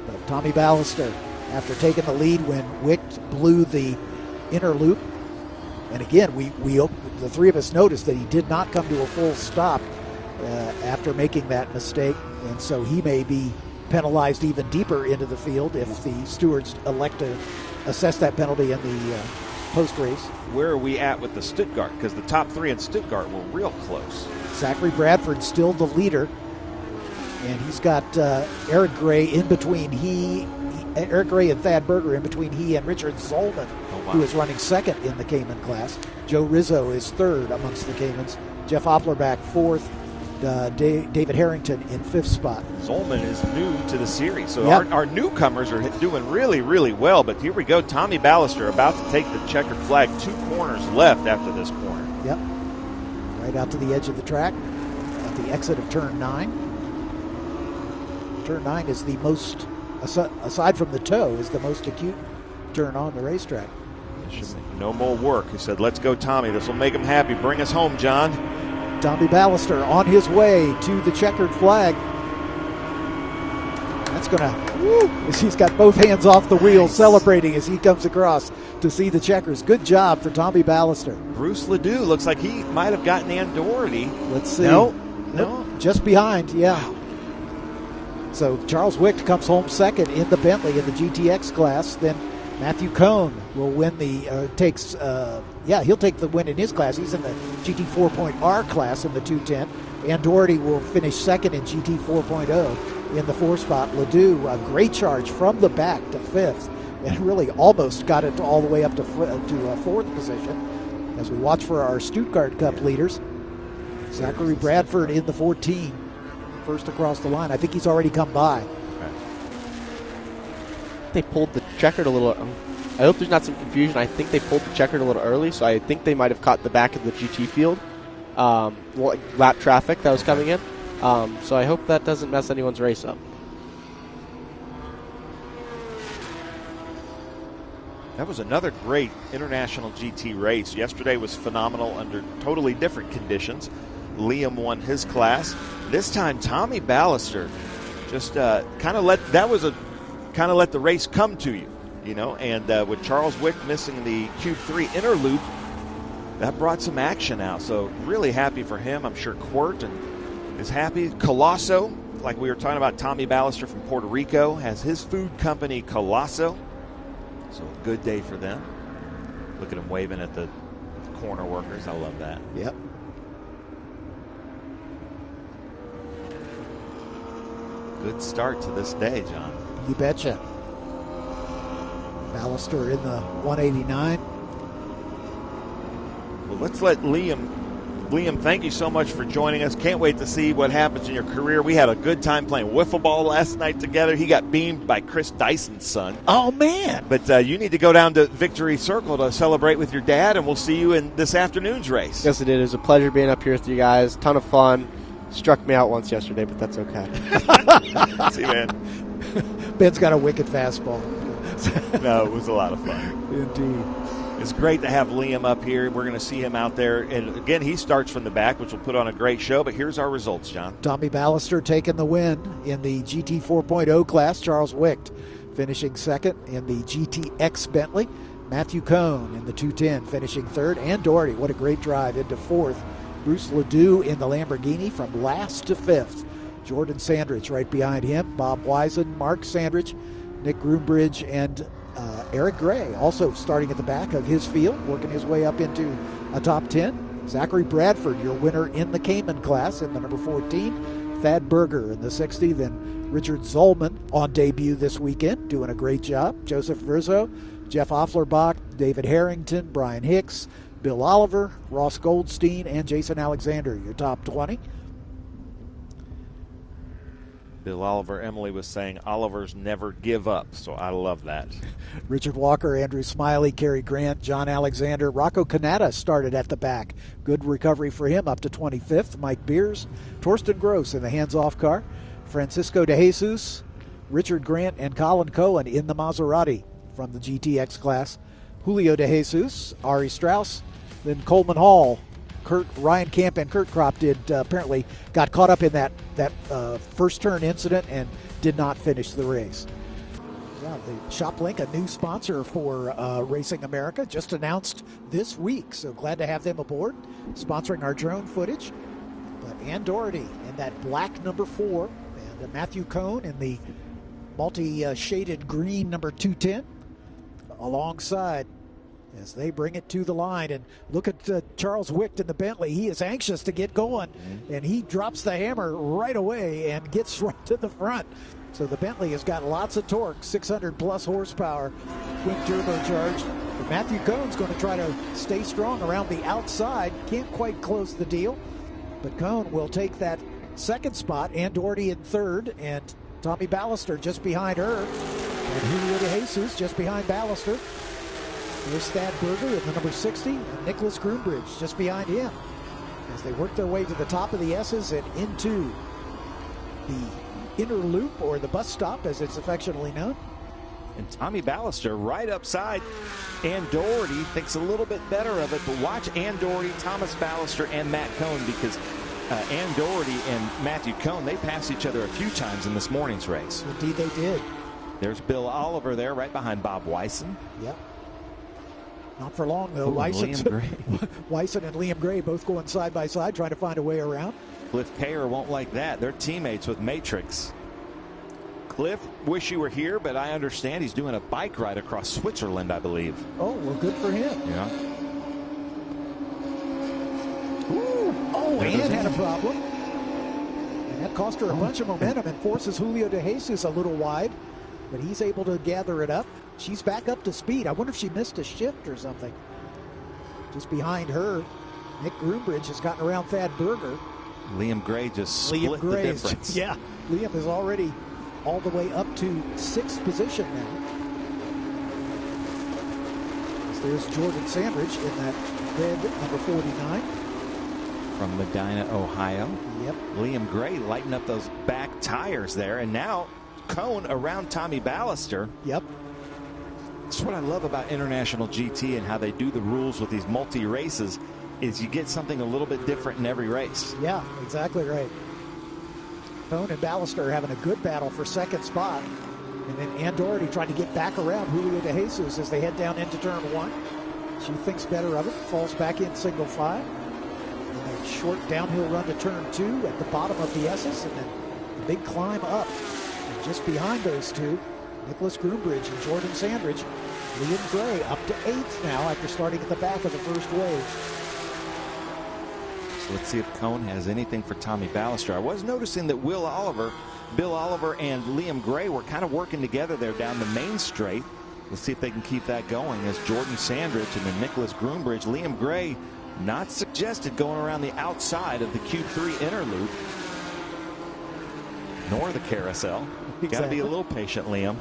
but Tommy Ballister, after taking the lead when Wicht blew the inner loop, and again, the three of us noticed that he did not come to a full stop after making that mistake, and so he may be penalized even deeper into the field if the stewards elect to assess that penalty in the post-race. Where are we at with the Stuttgart? Because the top three in Stuttgart were real close. Zachary Bradford still the leader, and he's got Eric Gray in between Eric Gray and Thad Berger in between he and Richard Zolman, who is running second in the Cayman class. Joe Rizzo is third amongst the Caymans. Jeff Oplerback fourth. David Harrington in fifth spot. Zolman is new to the series, so Yep. our newcomers are doing really, really well. But here we go, Tommy Ballister about to take the checkered flag. 2 corners left after this corner. Yep. Right out to the edge of the track at the exit of turn 9. Turn 9 is the most, aside from the toe, is the most acute turn on the racetrack. No more work. He said, let's go, Tommy. This will make him happy. Bring us home, John. Tommy Ballister on his way to the checkered flag. That's going to, he's got both hands off the wheel, celebrating as he comes across to see the checkers. Good job for Tommy Ballister. Bruce Ledoux looks like he might have gotten Ann Doherty. Let's see. No. Just behind, yeah. So Charles Wicht comes home second in the Bentley in the GTX class. Then Matthew Cohn will win he'll take the win in his class. He's in the GT 4.R class in the 210. Ann Doherty will finish second in GT 4.0 in the 4 spot. Ledoux, a great charge from the back to 5th, and really almost got it all the way up to 4th position. As we watch for our Stuttgart Cup leaders, Zachary Bradford in the 14, first across the line. I think he's already come by. They pulled the checkered a little. I hope there's not some confusion. I think they pulled the checkered a little early, so I think they might have caught the back of the GT field lap traffic that was coming in. So I hope that doesn't mess anyone's race up. That was another great international GT race. Yesterday was phenomenal under totally different conditions. Liam won his class. This time, Tommy Ballister just kind of let the race come to you, and with Charles Wicht missing the Q3 inner loop, that brought some action out. So really happy for him. I'm sure Quirt is happy. Colosso, like we were talking about, Tommy Ballister from Puerto Rico, has his food company, Colosso. So a good day for them. Look at him waving at the corner workers. I love that. Yep. Good start to this day, John. You betcha. Ballister in the 189. Well, let's let Liam Liam, thank you so much for joining us. Can't wait to see what happens in your career. We had a good time playing wiffle ball last night together. He got beamed by Chris Dyson's son. Oh, man. But you need to go down to Victory Circle to celebrate with your dad, and we'll see you in this afternoon's race. Yes, it did. It was a pleasure being up here with you guys. Ton of fun. Struck me out once yesterday, but that's okay. See you, man. Ben's got a wicked fastball. No, it was a lot of fun. Indeed. It's great to have Liam up here. We're going to see him out there. And, again, he starts from the back, which will put on a great show. But here's our results, John. Tommy Ballister taking the win in the GT 4.0 class. Charles Wicht finishing second in the GTX Bentley. Matthew Cohn in the 210 finishing third. And Doherty, what a great drive, into fourth. Bruce Ledoux in the Lamborghini from last to fifth. Jordan Sandridge right behind him. Bob Wisen, Mark Sandridge, Nick Groombridge, and Eric Gray also starting at the back of his field, working his way up into a top 10. Zachary Bradford, your winner in the Cayman class in the number 14. Thad Berger in the 60. Then Richard Zollman on debut this weekend, doing a great job. Joseph Rizzo, Jeff Offlerbach, David Harrington, Brian Hicks, Bill Oliver, Ross Goldstein, and Jason Alexander, your top 20. Bill Oliver, Emily was saying Olivers never give up, so I love that. Richard Walker, Andrew Smiley, Cary Grant, John Alexander. Rocco Canada started at the back. Good recovery for him, up to 25th. Mike Beers, Torsten Gross in the hands-off car. Francisco De Jesus, Richard Grant, and Colin Cohen in the Maserati from the GTX class. Julio De Jesus, Ari Strauss, then Coleman Hall. Ryan Camp and Kurt Kropp apparently got caught up in that first turn incident and did not finish the race. Yeah, the ShopLink, a new sponsor for Racing America, just announced this week. So glad to have them aboard, sponsoring our drone footage. But Ann Doherty in that black number 4, and Matthew Cohn in the multi-shaded green number 210, alongside as they bring it to the line. And look at Charles Wicht in the Bentley. He is anxious to get going, and he drops the hammer right away and gets right to the front. So the Bentley has got lots of torque, 600-plus horsepower, twin turbocharged. But Matthew Cohn's going to try to stay strong around the outside. Can't quite close the deal, but Cohn will take that second spot. Ann Doherty in third, and Tommy Ballister just behind her. And Julio De Jesus just behind Ballister. There's Thad Berger in the number 60, and Nicholas Groombridge just behind him as they work their way to the top of the S's and into the inner loop, or the bus stop as it's affectionately known. And Tommy Ballister right upside. Ann Doherty thinks a little bit better of it, but watch Ann Doherty, Thomas Ballister, and Matt Cohn, because Ann Doherty and Matthew Cohn, they passed each other a few times in this morning's race. Indeed they did. There's Bill Oliver there right behind Bob Wisen. Yep. Not for long, though. Wisen and Liam Gray both going side by side, trying to find a way around. Cliff Kayer won't like that. They're teammates with Matrix. Cliff, wish you were here, but I understand he's doing a bike ride across Switzerland, I believe. Oh, well, good for him. Yeah. Ooh. Oh, Ann had a problem. And that cost her a bunch of momentum and forces Julio De Jesus a little wide, but he's able to gather it up. She's back up to speed. I wonder if she missed a shift or something. Just behind her, Nick Groombridge has gotten around Thad Berger. Liam Gray just split the difference. Yeah, Liam is already all the way up to 6th position now. There's Jordan Sandridge in that red number 49. From Medina, Ohio. Yep. Liam Gray lighting up those back tires there, and now Cohn around Tommy Ballister. Yep. That's what I love about International GT and how they do the rules with these multi-races, is you get something a little bit different in every race. Yeah, exactly right. Cohn and Ballister are having a good battle for second spot. And then Ann Doherty trying to get back around Julio De Jesus as they head down into turn 1. She thinks better of it, falls back in single file. And a short downhill run to turn 2 at the bottom of the S's, and then the big climb up. And just behind those two, Nicholas Groombridge and Jordan Sandridge. Liam Gray up to 8th now after starting at the back of the first wave. So let's see if Cohn has anything for Tommy Ballister. I was noticing that Bill Oliver and Liam Gray were kind of working together there down the main straight. Let's see if they can keep that going as Jordan Sandridge and then Nicholas Groombridge. Liam Gray Not suggested going around the outside of the Q3 inner loop, nor the carousel. Exactly. Got to be a little patient, Liam.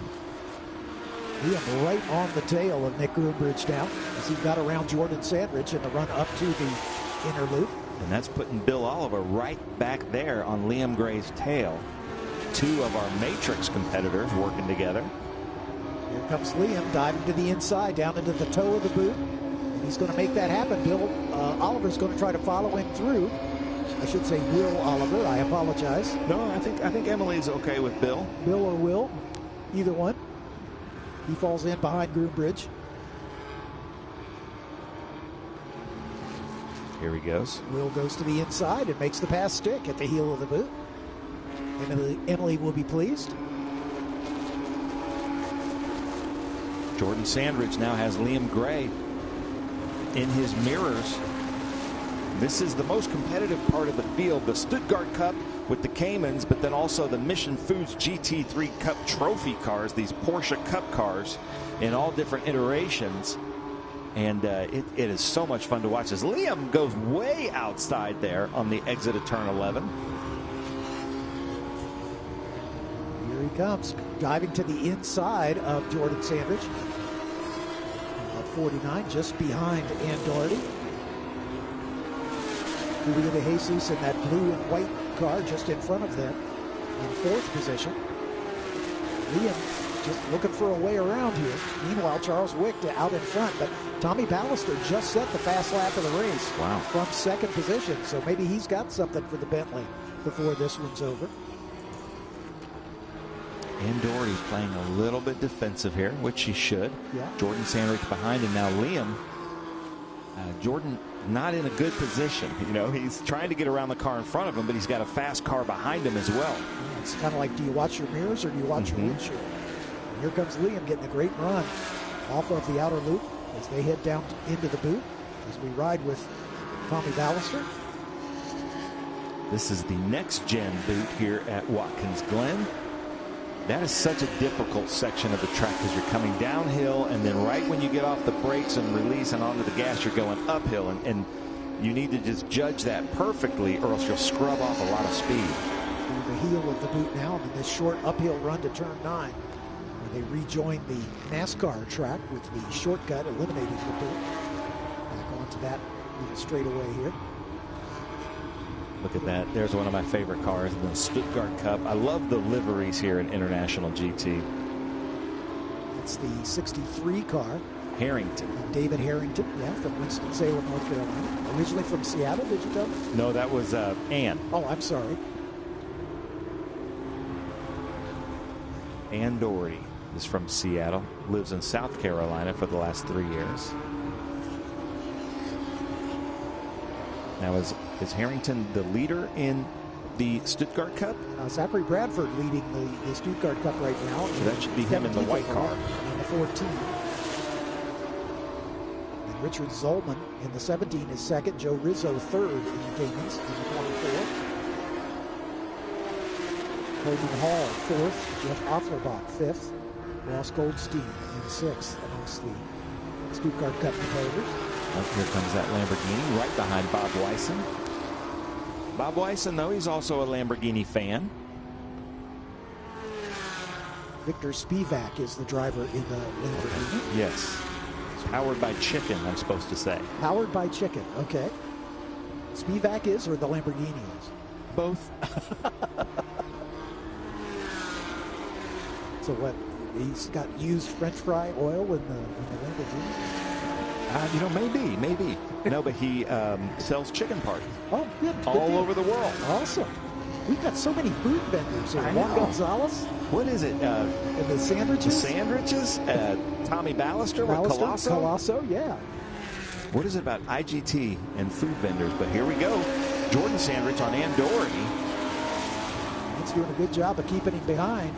Liam right on the tail of Nick Groombridge now as he got around Jordan Sandridge in the run up to the inner loop. And that's putting Bill Oliver right back there on Liam Gray's tail. Two of our Matrix competitors working together. Here comes Liam diving to the inside, down into the toe of the boot. And he's going to make that happen. Bill Oliver's going to try to follow him through. I should say Will Oliver. I apologize. No, I think Emily's okay with Bill. Bill or Will, either one. He falls in behind Groombridge. Here he goes. Will goes to the inside and makes the pass stick at the heel of the boot. Emily will be pleased. Jordan Sandridge now has Liam Gray in his mirrors. This is the most competitive part of the field. The Stuttgart Cup with the Caymans, but then also the Mission Foods GT3 Cup trophy cars, these Porsche Cup cars in all different iterations. And it is so much fun to watch as Liam goes way outside there on the exit of turn 11. Here he comes, diving to the inside of Jordan Sandridge. About 49, just behind Ann Doherty. Julio de Jesus in that blue and white car just in front of them in fourth position. Liam just looking for a way around here. Meanwhile, Charles Wick out in front, but Tommy Ballister just set the fast lap of the race. Wow. From second position, so maybe he's got something for the Bentley before this one's over. And Doherty's playing a little bit defensive here, which he should. Yeah. Jordan Sandridge behind him now. Liam, Jordan not in a good position. You know, he's trying to get around the car in front of him, but he's got a fast car behind him as well. Yeah, it's kind of like, do you watch your mirrors or do you watch your windshield? And here comes Liam getting a great run off of the outer loop as they head down into the boot as we ride with Tommy Ballister. This is the next gen boot here at Watkins Glen. That is such a difficult section of the track because you're coming downhill, and then right when you get off the brakes and release and onto the gas, you're going uphill, and you need to just judge that perfectly or else you'll scrub off a lot of speed. Through the heel of the boot now in this short uphill run to turn 9, where they rejoin the NASCAR track with the shortcut eliminating the boot. Back onto that little straightaway here. Look at that. There's one of my favorite cars in the Stuttgart Cup. I love the liveries here in International GT. It's the 63 car. Harrington. David Harrington, yeah, from Winston-Salem, North Carolina. Originally from Seattle, did you tell me? No, that was Ann. Oh, I'm sorry. Ann Doherty is from Seattle. Lives in South Carolina for the last 3 years. Now, is Harrington the leader in the Stuttgart Cup? Zachary Bradford leading the Stuttgart Cup right now. So that should be him in the white car. In the 14. And Richard Zolman in the 17 is second. Joe Rizzo third in the Caymans in the 24. Coleman Hall fourth. Jeff Offlerbach fifth. Ross Goldstein in sixth amongst the Stuttgart Cup competitors. Well, here comes that Lamborghini right behind Bob Wyson. Bob Wyson, though, he's also a Lamborghini fan. Victor Spivak is the driver in the Lamborghini. Yes. It's powered by chicken, I'm supposed to say. Powered by chicken, okay. Spivak is, or the Lamborghini is? Both. So what, he's got used French fry oil in the Lamborghini? You know, maybe. No, but he sells chicken parts. Oh, good. All over the world. Awesome. We've got so many food vendors here. Juan Gonzalez. What is it? And the sandwiches. The sandwiches. Tommy Ballister with Colosso. Colosso, yeah. What is it about IGT and food vendors? But here we go. Jordan Sandridge on Ann Doherty. He's doing a good job of keeping him behind.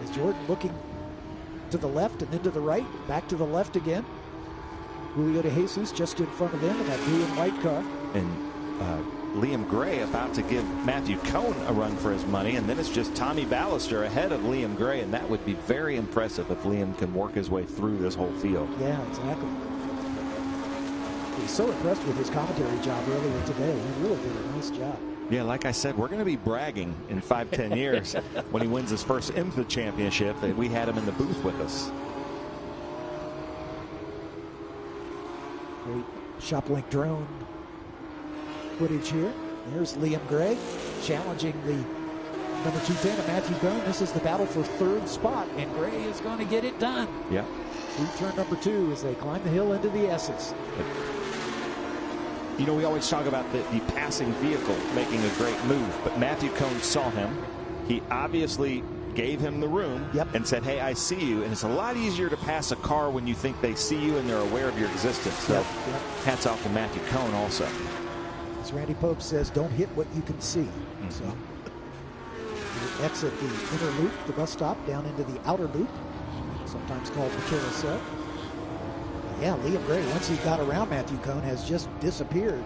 Is Jordan looking to the left and then to the right, back to the left again. Julio de Jesus just in front of them in that blue and white car. And Liam Gray about to give Matthew Cohn a run for his money, and then it's just Tommy Ballister ahead of Liam Gray, and that would be very impressive if Liam can work his way through this whole field. Yeah, exactly. He's so impressed with his commentary job earlier today. He really did a nice job. Yeah, like I said, we're going to be bragging in 5-10 years when he wins his first IMSA championship that we had him in the booth with us. Great ShopLink drone footage here. There's Liam Gray challenging the number 210 of Matthew Cohn. This is the battle for third spot, and Gray is going to get it done. Yeah. Through turn number 2 as they climb the hill into the S's. You know, we always talk about the passing vehicle making a great move, but Matthew Cohn saw him. He obviously gave him the room and said, hey, I see you. And it's a lot easier to pass a car when you think they see you and they're aware of your existence. So hats off to Matthew Cohn also. As Randy Pope says, don't hit what you can see. So we exit the inner loop, the bus stop, down into the outer loop, sometimes called the carousel. Yeah, Liam Gray, once he got around Matthew Cohn, has just disappeared.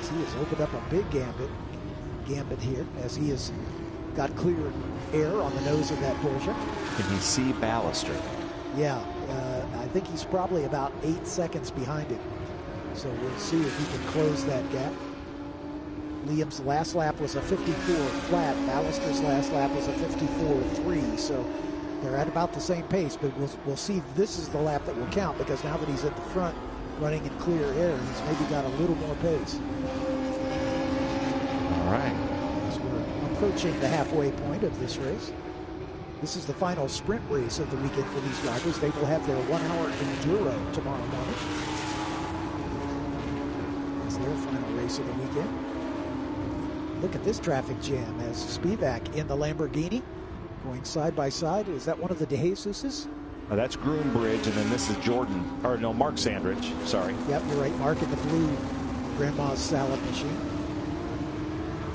As he has opened up a big gambit here, as he has got clear air on the nose of that Porsche. Can you see Ballister? Yeah, I think he's probably about 8 seconds behind him. So we'll see if he can close that gap. Liam's last lap was a 54 flat. Ballister's last lap was a 54.3. So they're at about the same pace, but we'll see. This is the lap that will count, because now that he's at the front running in clear air, he's maybe got a little more pace. All right. As we're approaching the halfway point of this race. This is the final sprint race of the weekend for these drivers. They will have their 1 hour enduro tomorrow morning. It's their final race of the weekend. Look at this traffic jam as Spivak in the Lamborghini going side by side. Is that one of the De Jesus's? Oh, that's Groombridge, and then this is Mark Sandridge. Sorry. Yep, you're right. Mark in the blue Grandma's salad machine.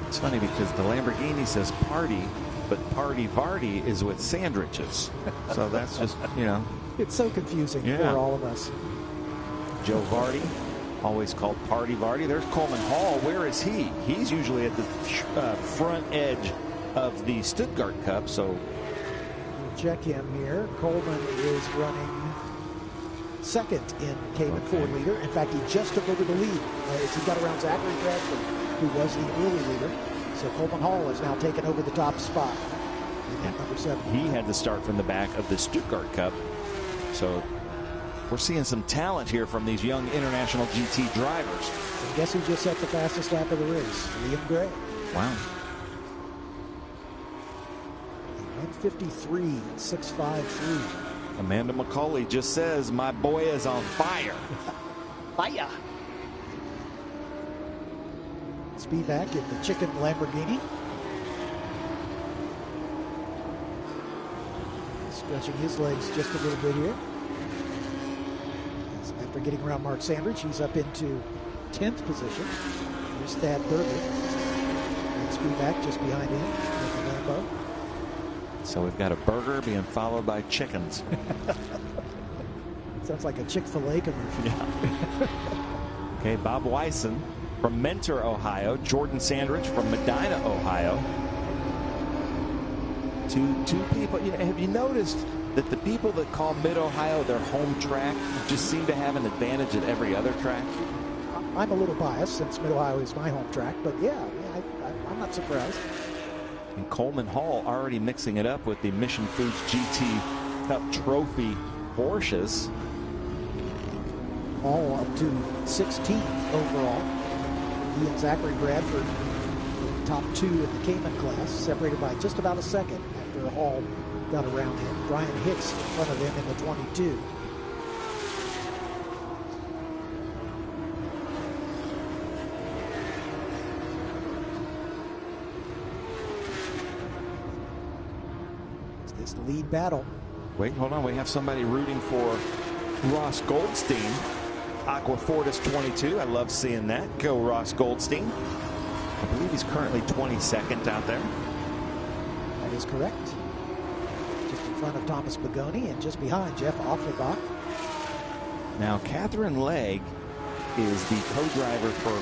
It's funny because the Lamborghini says party, but Party Vardy is with Sandriches. So that's just, you know. It's so confusing for all of us. Joe Vardy, always called Party Vardy. There's Coleman Hall. Where is he? He's usually at the front edge of the Stuttgart Cup. So we'll check him here. Coleman is running second in Cayman 4-liter. In fact, he just took over the lead as he got around Zachary Bradford, who was the early leader. So Coleman Hall has now taken over the top spot in number 7. He had to start from the back of the Stuttgart Cup. So we're seeing some talent here from these young international GT drivers. And guess who just set the fastest lap of the race? Liam Gray. Wow. 1:53.653. Amanda McCauley just says, my boy is on fire. Fire. Spivak in the chicken Lamborghini. Stretching his legs just a little bit here. After getting around Mark Sandridge, he's up into 10th position. Here's Thad Berger. And Spivak just behind him in the Lambo. So we've got a burger being followed by chickens. Sounds like a Chick-fil-A commercial. Yeah. Okay, Bob Wyson from Mentor, Ohio. Jordan Sandridge from Medina, Ohio. Two people. You know, have you noticed that the people that call Mid-Ohio their home track just seem to have an advantage at every other track? I'm a little biased since Mid-Ohio is my home track, but I'm not surprised. And Coleman Hall already mixing it up with the Mission Foods GT Cup Trophy Porsches. All up to 16th overall. He and Zachary Bradford in top 2 in the Cayman class, separated by just about a second after Hall got around him. Brian Hicks in front of him in the 22. This lead battle. Wait, hold on. We have somebody rooting for Ross Goldstein. Aqua Fortis 22. I love seeing that. Go Ross Goldstein. I believe he's currently 22nd out there. That is correct. Just in front of Thomas Bagoni and just behind Jeff Offenbach. Now, Catherine Legg is the co-driver for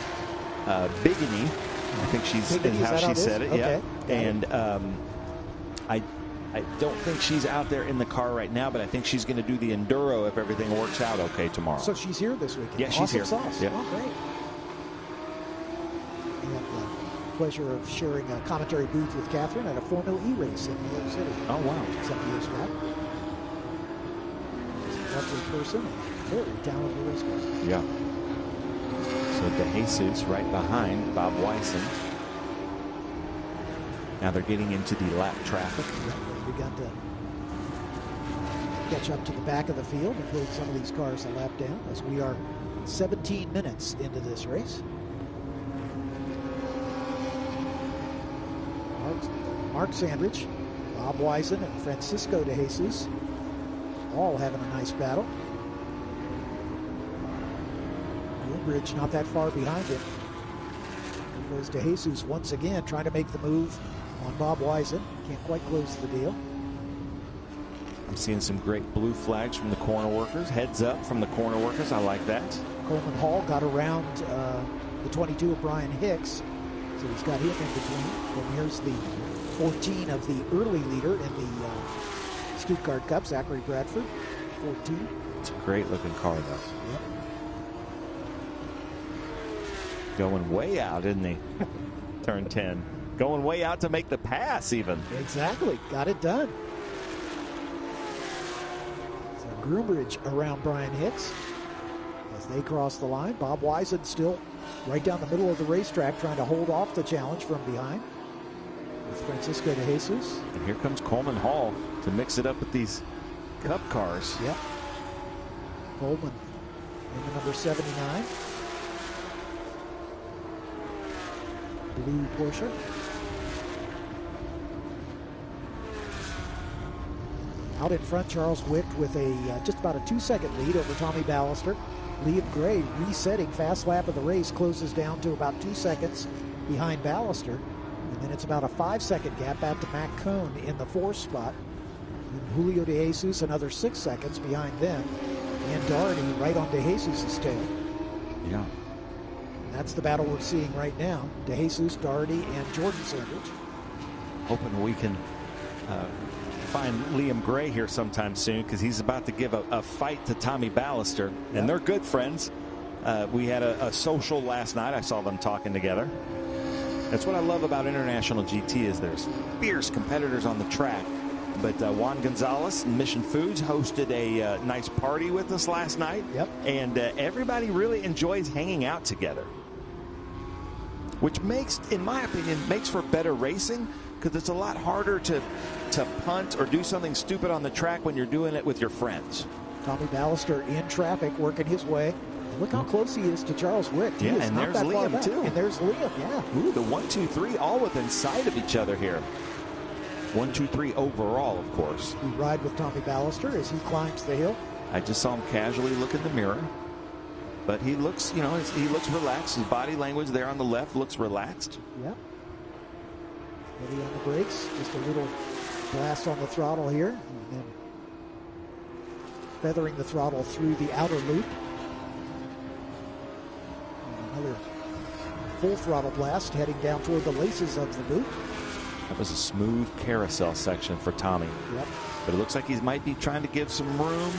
Bigany. I think she's Bigany, how she said it. Okay, yeah. And I don't think she's out there in the car right now, but I think she's going to do the enduro if everything works out okay tomorrow. So she's here this weekend. Yeah, she's awesome here. Sauce. Yep. Oh, great. We have the pleasure of sharing a commentary booth with Catherine at a Formula E race in New York City. Oh, wow. Some years back. She's a lovely person and a very talented race car. Yeah. So De Jesus right behind Bob Wyson. Now they're getting into the lap traffic. They've begun to catch up to the back of the field and put some of these cars a lap down as we are 17 minutes into this race. Mark Sandridge, Bob Wyson, and Francisco De Jesus all having a nice battle. Groombridge not that far behind him. There goes De Jesus once again trying to make the move on Bob Wyson. Can't quite close the deal. I'm seeing some great blue flags from the corner workers. Heads up from the corner workers. I like that. Coleman Hall got around the 22 of Brian Hicks, so he's got him in between. And here's the 14 of the early leader in the Stuttgart Cup, Zachary Bradford, 14. It's a great looking car, though. Yep. Going way out, isn't he? Turn 10. Going way out to make the pass, even. Exactly. Got it done. So Groombridge around Brian Hicks as they cross the line. Bob Wyson still right down the middle of the racetrack trying to hold off the challenge from behind with Francisco De Jesus. And here comes Coleman Hall to mix it up with these Cup cars. Yep. Coleman in the number 79. Blue Porsche. Out in front, Charles Wicht with a just about a 2-second lead over Tommy Ballister. Liam Gray resetting fast lap of the race, closes down to about 2 seconds behind Ballister. And then it's about a 5-second gap back to Matt Cohn in the 4th spot. And Julio De Jesus another 6 seconds behind them. And Doherty right on De Jesus' tail. Yeah. And that's the battle we're seeing right now. De Jesus, Doherty, and Jordan Sandridge. Hoping we can find Liam Gray here sometime soon, because he's about to give a fight to Tommy Ballister. And they're good friends. We had a social last night. I saw them talking together. That's what I love about International GT is there's fierce competitors on the track. But Juan Gonzalez and Mission Foods hosted a nice party with us last night. Yep. And everybody really enjoys hanging out together, which makes, in my opinion, makes for better racing, because it's a lot harder to punt or do something stupid on the track when you're doing it with your friends. Tommy Ballister in traffic working his way. Look how close he is to Charles Wicht. Yeah, and there's Liam, too. And there's Liam, yeah. Ooh, the 1, 2, 3 all within sight of each other here. 1, 2, 3 overall, of course. We ride with Tommy Ballister as he climbs the hill. I just saw him casually look in the mirror. But he looks, you know, he looks relaxed. His body language there on the left looks relaxed. Yep. Ready on the brakes. Just a little blast on the throttle here. And then feathering the throttle through the outer loop. And another full throttle blast heading down toward the laces of the boot. That was a smooth carousel section for Tommy. Yep. But it looks like he might be trying to give some room.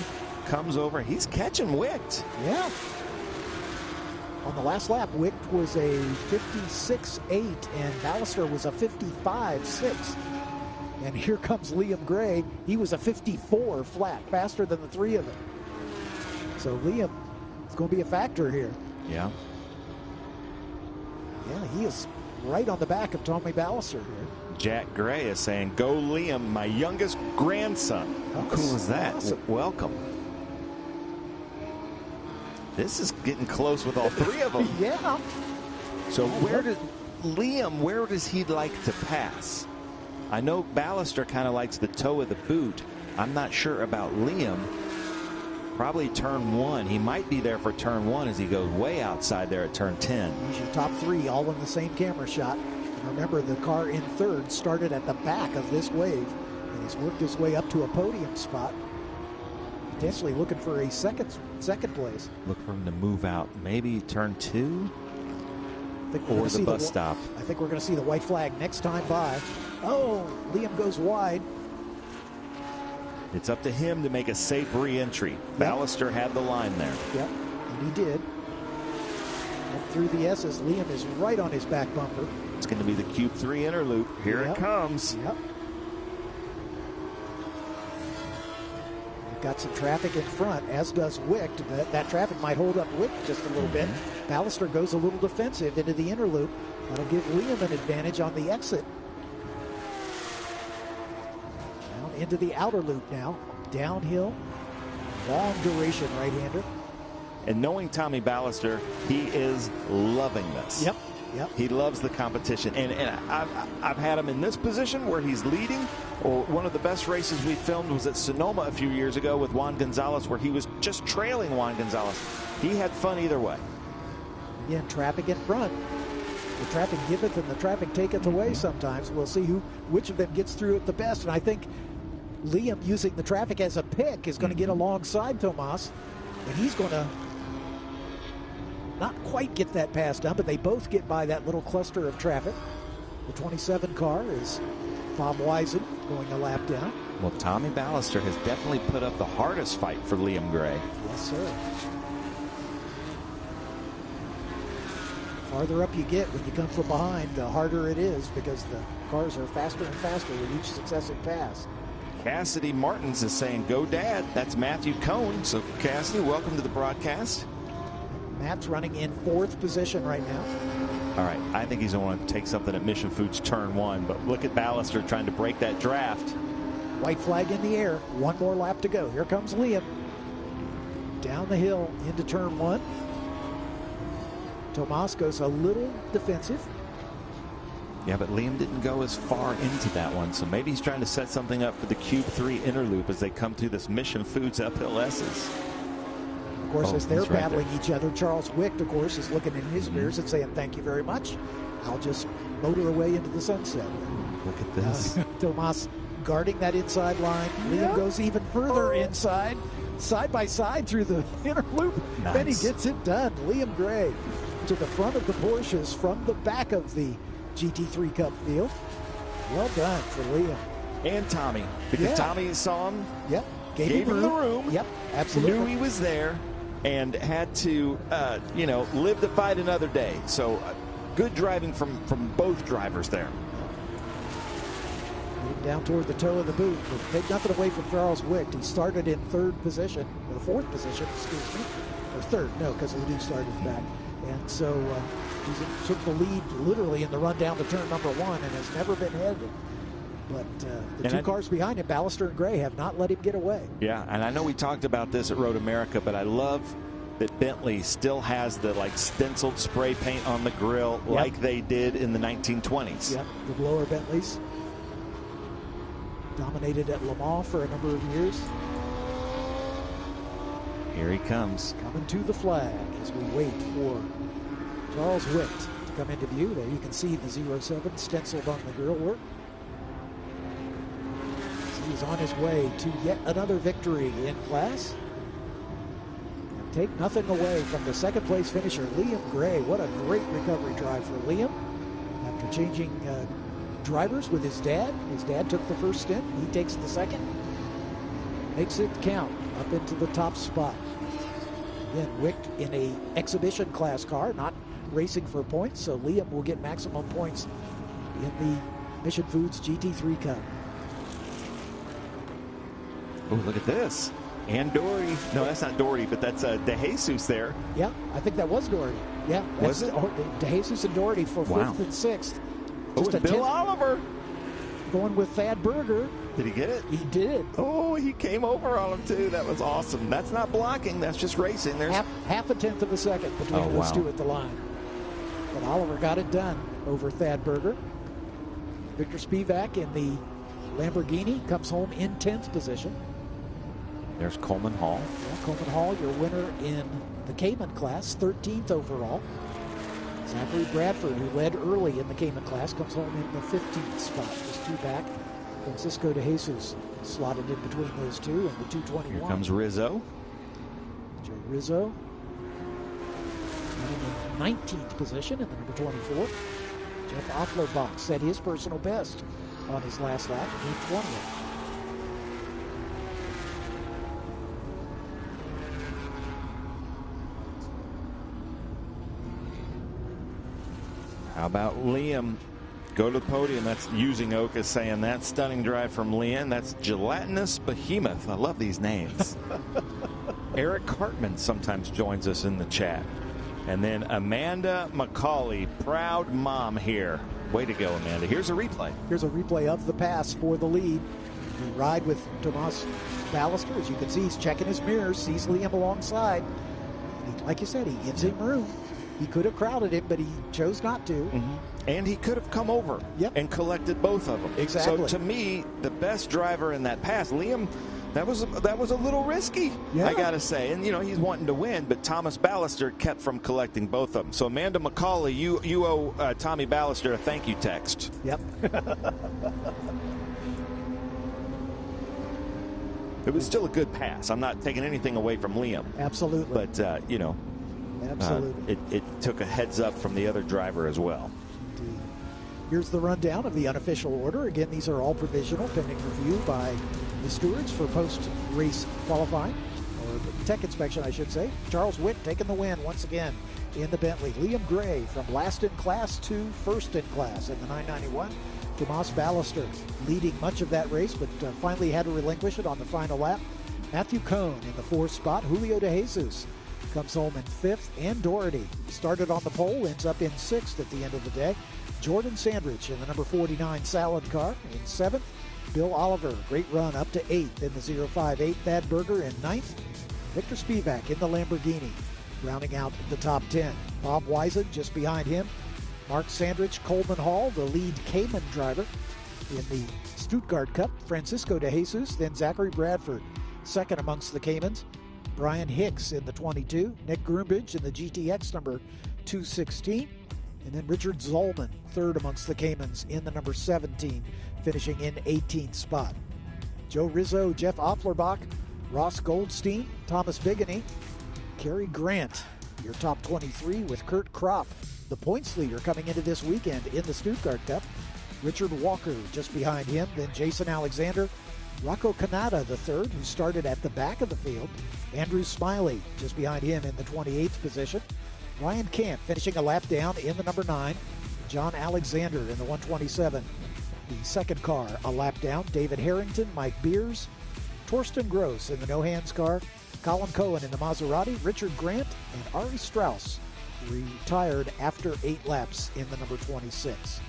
Comes over. He's catching Wicht. Yeah. On the last lap, Wicht was a 56.8 and Ballister was a 55.6. And here comes Liam Gray. He was a 54 flat, faster than the three of them. So Liam is going to be a factor here. Yeah. Yeah, he is right on the back of Tommy Ballister here. Jack Gray is saying, "Go Liam, my youngest grandson." How cool is that? Awesome. Welcome. This is getting close with all three of them. Yeah. So where does he like to pass? I know Ballister kind of likes the toe of the boot. I'm not sure about Liam. Probably turn 1. He might be there for turn 1 as he goes way outside there at turn 10. He's your top three all in the same camera shot. And remember, the car in third started at the back of this wave and he's worked his way up to a podium spot. Potentially looking for a second place. Look for him to move out. Maybe turn 2 or the bus stop. I think we're going to see the white flag next time by. Oh, Liam goes wide. It's up to him to make a safe re-entry. Ballister had the line there. Yep, and he did. Up through the S's, Liam is right on his back bumper. It's going to be the Cube 3 inner loop. Here it comes. Yep. We've got some traffic in front, as does Wicht. That traffic might hold up Wicht just a little bit. Ballister goes a little defensive into the inner loop. That'll give Liam an advantage on the exit. Down into the outer loop now. Downhill. Long duration right-hander. And knowing Tommy Ballister, he is loving this. Yep. He loves the competition. And I've had him in this position where he's leading. Or one of the best races we filmed was at Sonoma a few years ago with Juan Gonzalez, where he was just trailing Juan Gonzalez. He had fun either way. Again, traffic in front. The traffic giveth and the traffic taketh away sometimes. We'll see which of them gets through it the best. And I think Liam, using the traffic as a pick, is going to get alongside Tomas. And he's going to not quite get that pass done, but they both get by that little cluster of traffic. The 27 car is Bob Wisen going a lap down. Well, Tommy Ballister has definitely put up the hardest fight for Liam Gray. Yes, sir. Farther up you get when you come from behind, the harder it is because the cars are faster and faster with each successive pass. Cassidy Martins is saying, "Go, Dad." That's Matthew Cohn. So, Cassidy, welcome to the broadcast. Matt's running in 4th position right now. All right, I think he's going to take something at Mission Foods turn 1, but look at Ballister trying to break that draft. White flag in the air. One more lap to go. Here comes Liam. Down the hill into turn 1. Tomas goes a little defensive. Yeah, but Liam didn't go as far into that one, so maybe he's trying to set something up for the Cube 3 inner loop as they come through this Mission Foods uphill S's. Of course, as they're battling each other, Charles Wicht, of course, is looking in his mirrors and saying, "Thank you very much. I'll just motor away into the sunset." Look at this. Tomas guarding that inside line. Liam goes even further inside, side by side through the inner loop. Nice. And he gets it done. Liam Gray to the front of the Porsches from the back of the GT3 Cup field. Well done for Liam. And Tommy, because Tommy saw him, gave him the room, absolutely. Knew he was there, and had to, live to fight another day. So good driving from both drivers there. Moving down toward the toe of the boot. But take nothing away from Charles Wicht. He started in 3rd position, or 4th position, excuse me. Or 3rd, no, because Ledoux started back. And so he took the lead literally in the run down to turn number 1 and has never been headed. But the two cars behind him, Ballister and Gray, have not let him get away. Yeah, and I know we talked about this at Road America, but I love that Bentley still has the stenciled spray paint on the grill like they did in the 1920s. Yep, the blower Bentleys. Dominated at Le Mans for a number of years. Here he comes. Coming to the flag as we wait for Charles Wicht to come into view. There you can see the 07 stenciled on the grill work. He's on his way to yet another victory in class. And take nothing away from the 2nd place finisher, Liam Gray. What a great recovery drive for Liam. After changing drivers with his dad. His dad took the first stint. He takes the second. Makes it count up into the top spot. Again, Wicht in a exhibition class car, not racing for points. So Liam will get maximum points in the Mission Foods GT3 Cup. Oh, look at this. And Doherty. No, that's not Doherty, but that's De Jesus there. Yeah, I think that was Doherty. Yeah. Was it? De Jesus and Doherty for 5th and 6th. Just Bill Oliver. Going with Thad Berger. Did he get it? He did. Oh, he came over on him, too. That was awesome. That's not blocking. That's just racing. There's half a tenth of a second between those two at the line. But Oliver got it done over Thad Berger. Victor Spivak in the Lamborghini comes home in 10th position. There's Coleman Hall. Yeah, Coleman Hall, your winner in the Cayman class, 13th overall. Zachary Bradford, who led early in the Cayman class, comes home in the 15th spot. Just 2 back. Francisco De Jesus slotted in between those two in the 221. Here comes Rizzo. Joe Rizzo running in 19th position in the number 24. Jeff Offlerbach set his personal best on his last lap, in 20th. How about Liam? Go to the podium. That's using Oka saying that stunning drive from Liam. That's Gelatinous Behemoth. I love these names. Eric Hartman sometimes joins us in the chat. And then Amanda McCauley, proud mom here. Way to go, Amanda. Here's a replay. Here's a replay of the pass for the lead. We ride with Tomas Ballister. As you can see, he's checking his mirrors, sees Liam alongside. And he, like you said, he gives him room. He could have crowded him, but he chose not to. Mm-hmm. And he could have come over and collected both of them. Exactly. So to me, the best driver in that pass, Liam, that was a little risky, I got to say. And, you know, he's wanting to win, but Thomas Ballister kept from collecting both of them. So, Amanda McCauley, you owe Tommy Ballister a thank you text. Yep. It was still a good pass. I'm not taking anything away from Liam. Absolutely. But, you know, absolutely. It took a heads up from the other driver as well. Indeed. Here's the rundown of the unofficial order. Again, these are all provisional, pending review by the stewards for post-race qualifying, or tech inspection, I should say. Charles Witt taking the win once again in the Bentley. Liam Gray from last in class to first in class in the 991. Tomas Ballister leading much of that race, but finally had to relinquish it on the final lap. Matthew Cohn in the fourth spot. Julio De Jesus comes home in fifth, and Doherty started on the pole, ends up in sixth at the end of the day. Jordan Sandrich in the number 49 Salad car in seventh. Bill Oliver, great run up to eighth in the 058. Thad Berger in ninth. Victor Spivak in the Lamborghini, rounding out the top 10. Bob Wisen just behind him. Mark Sandrich, Coleman Hall, the lead Cayman driver in the Stuttgart Cup. Francisco De Jesus, then Zachary Bradford, second amongst the Caymans. Brian Hicks in the 22. Nick Groombridge in the GTX number 216. And then Richard Zollman, third amongst the Caymans in the number 17, finishing in 18th spot. Joe Rizzo, Jeff Oplerbach, Ross Goldstein, Thomas Bigany, Kerry Grant, your top 23 with Kurt Kropp, the points leader coming into this weekend in the Stuttgart Cup. Richard Walker just behind him, then Jason Alexander, Rocco Canada the third, who started at the back of the field. Andrew Smiley just behind him in the 28th position. Ryan Camp finishing a lap down in the number 9. John Alexander in the 127. The second car a lap down. David Harrington, Mike Beers, Torsten Gross in the no hands car. Colin Cohen in the Maserati. Richard Grant and Ari Strauss retired after 8 laps in the number 26.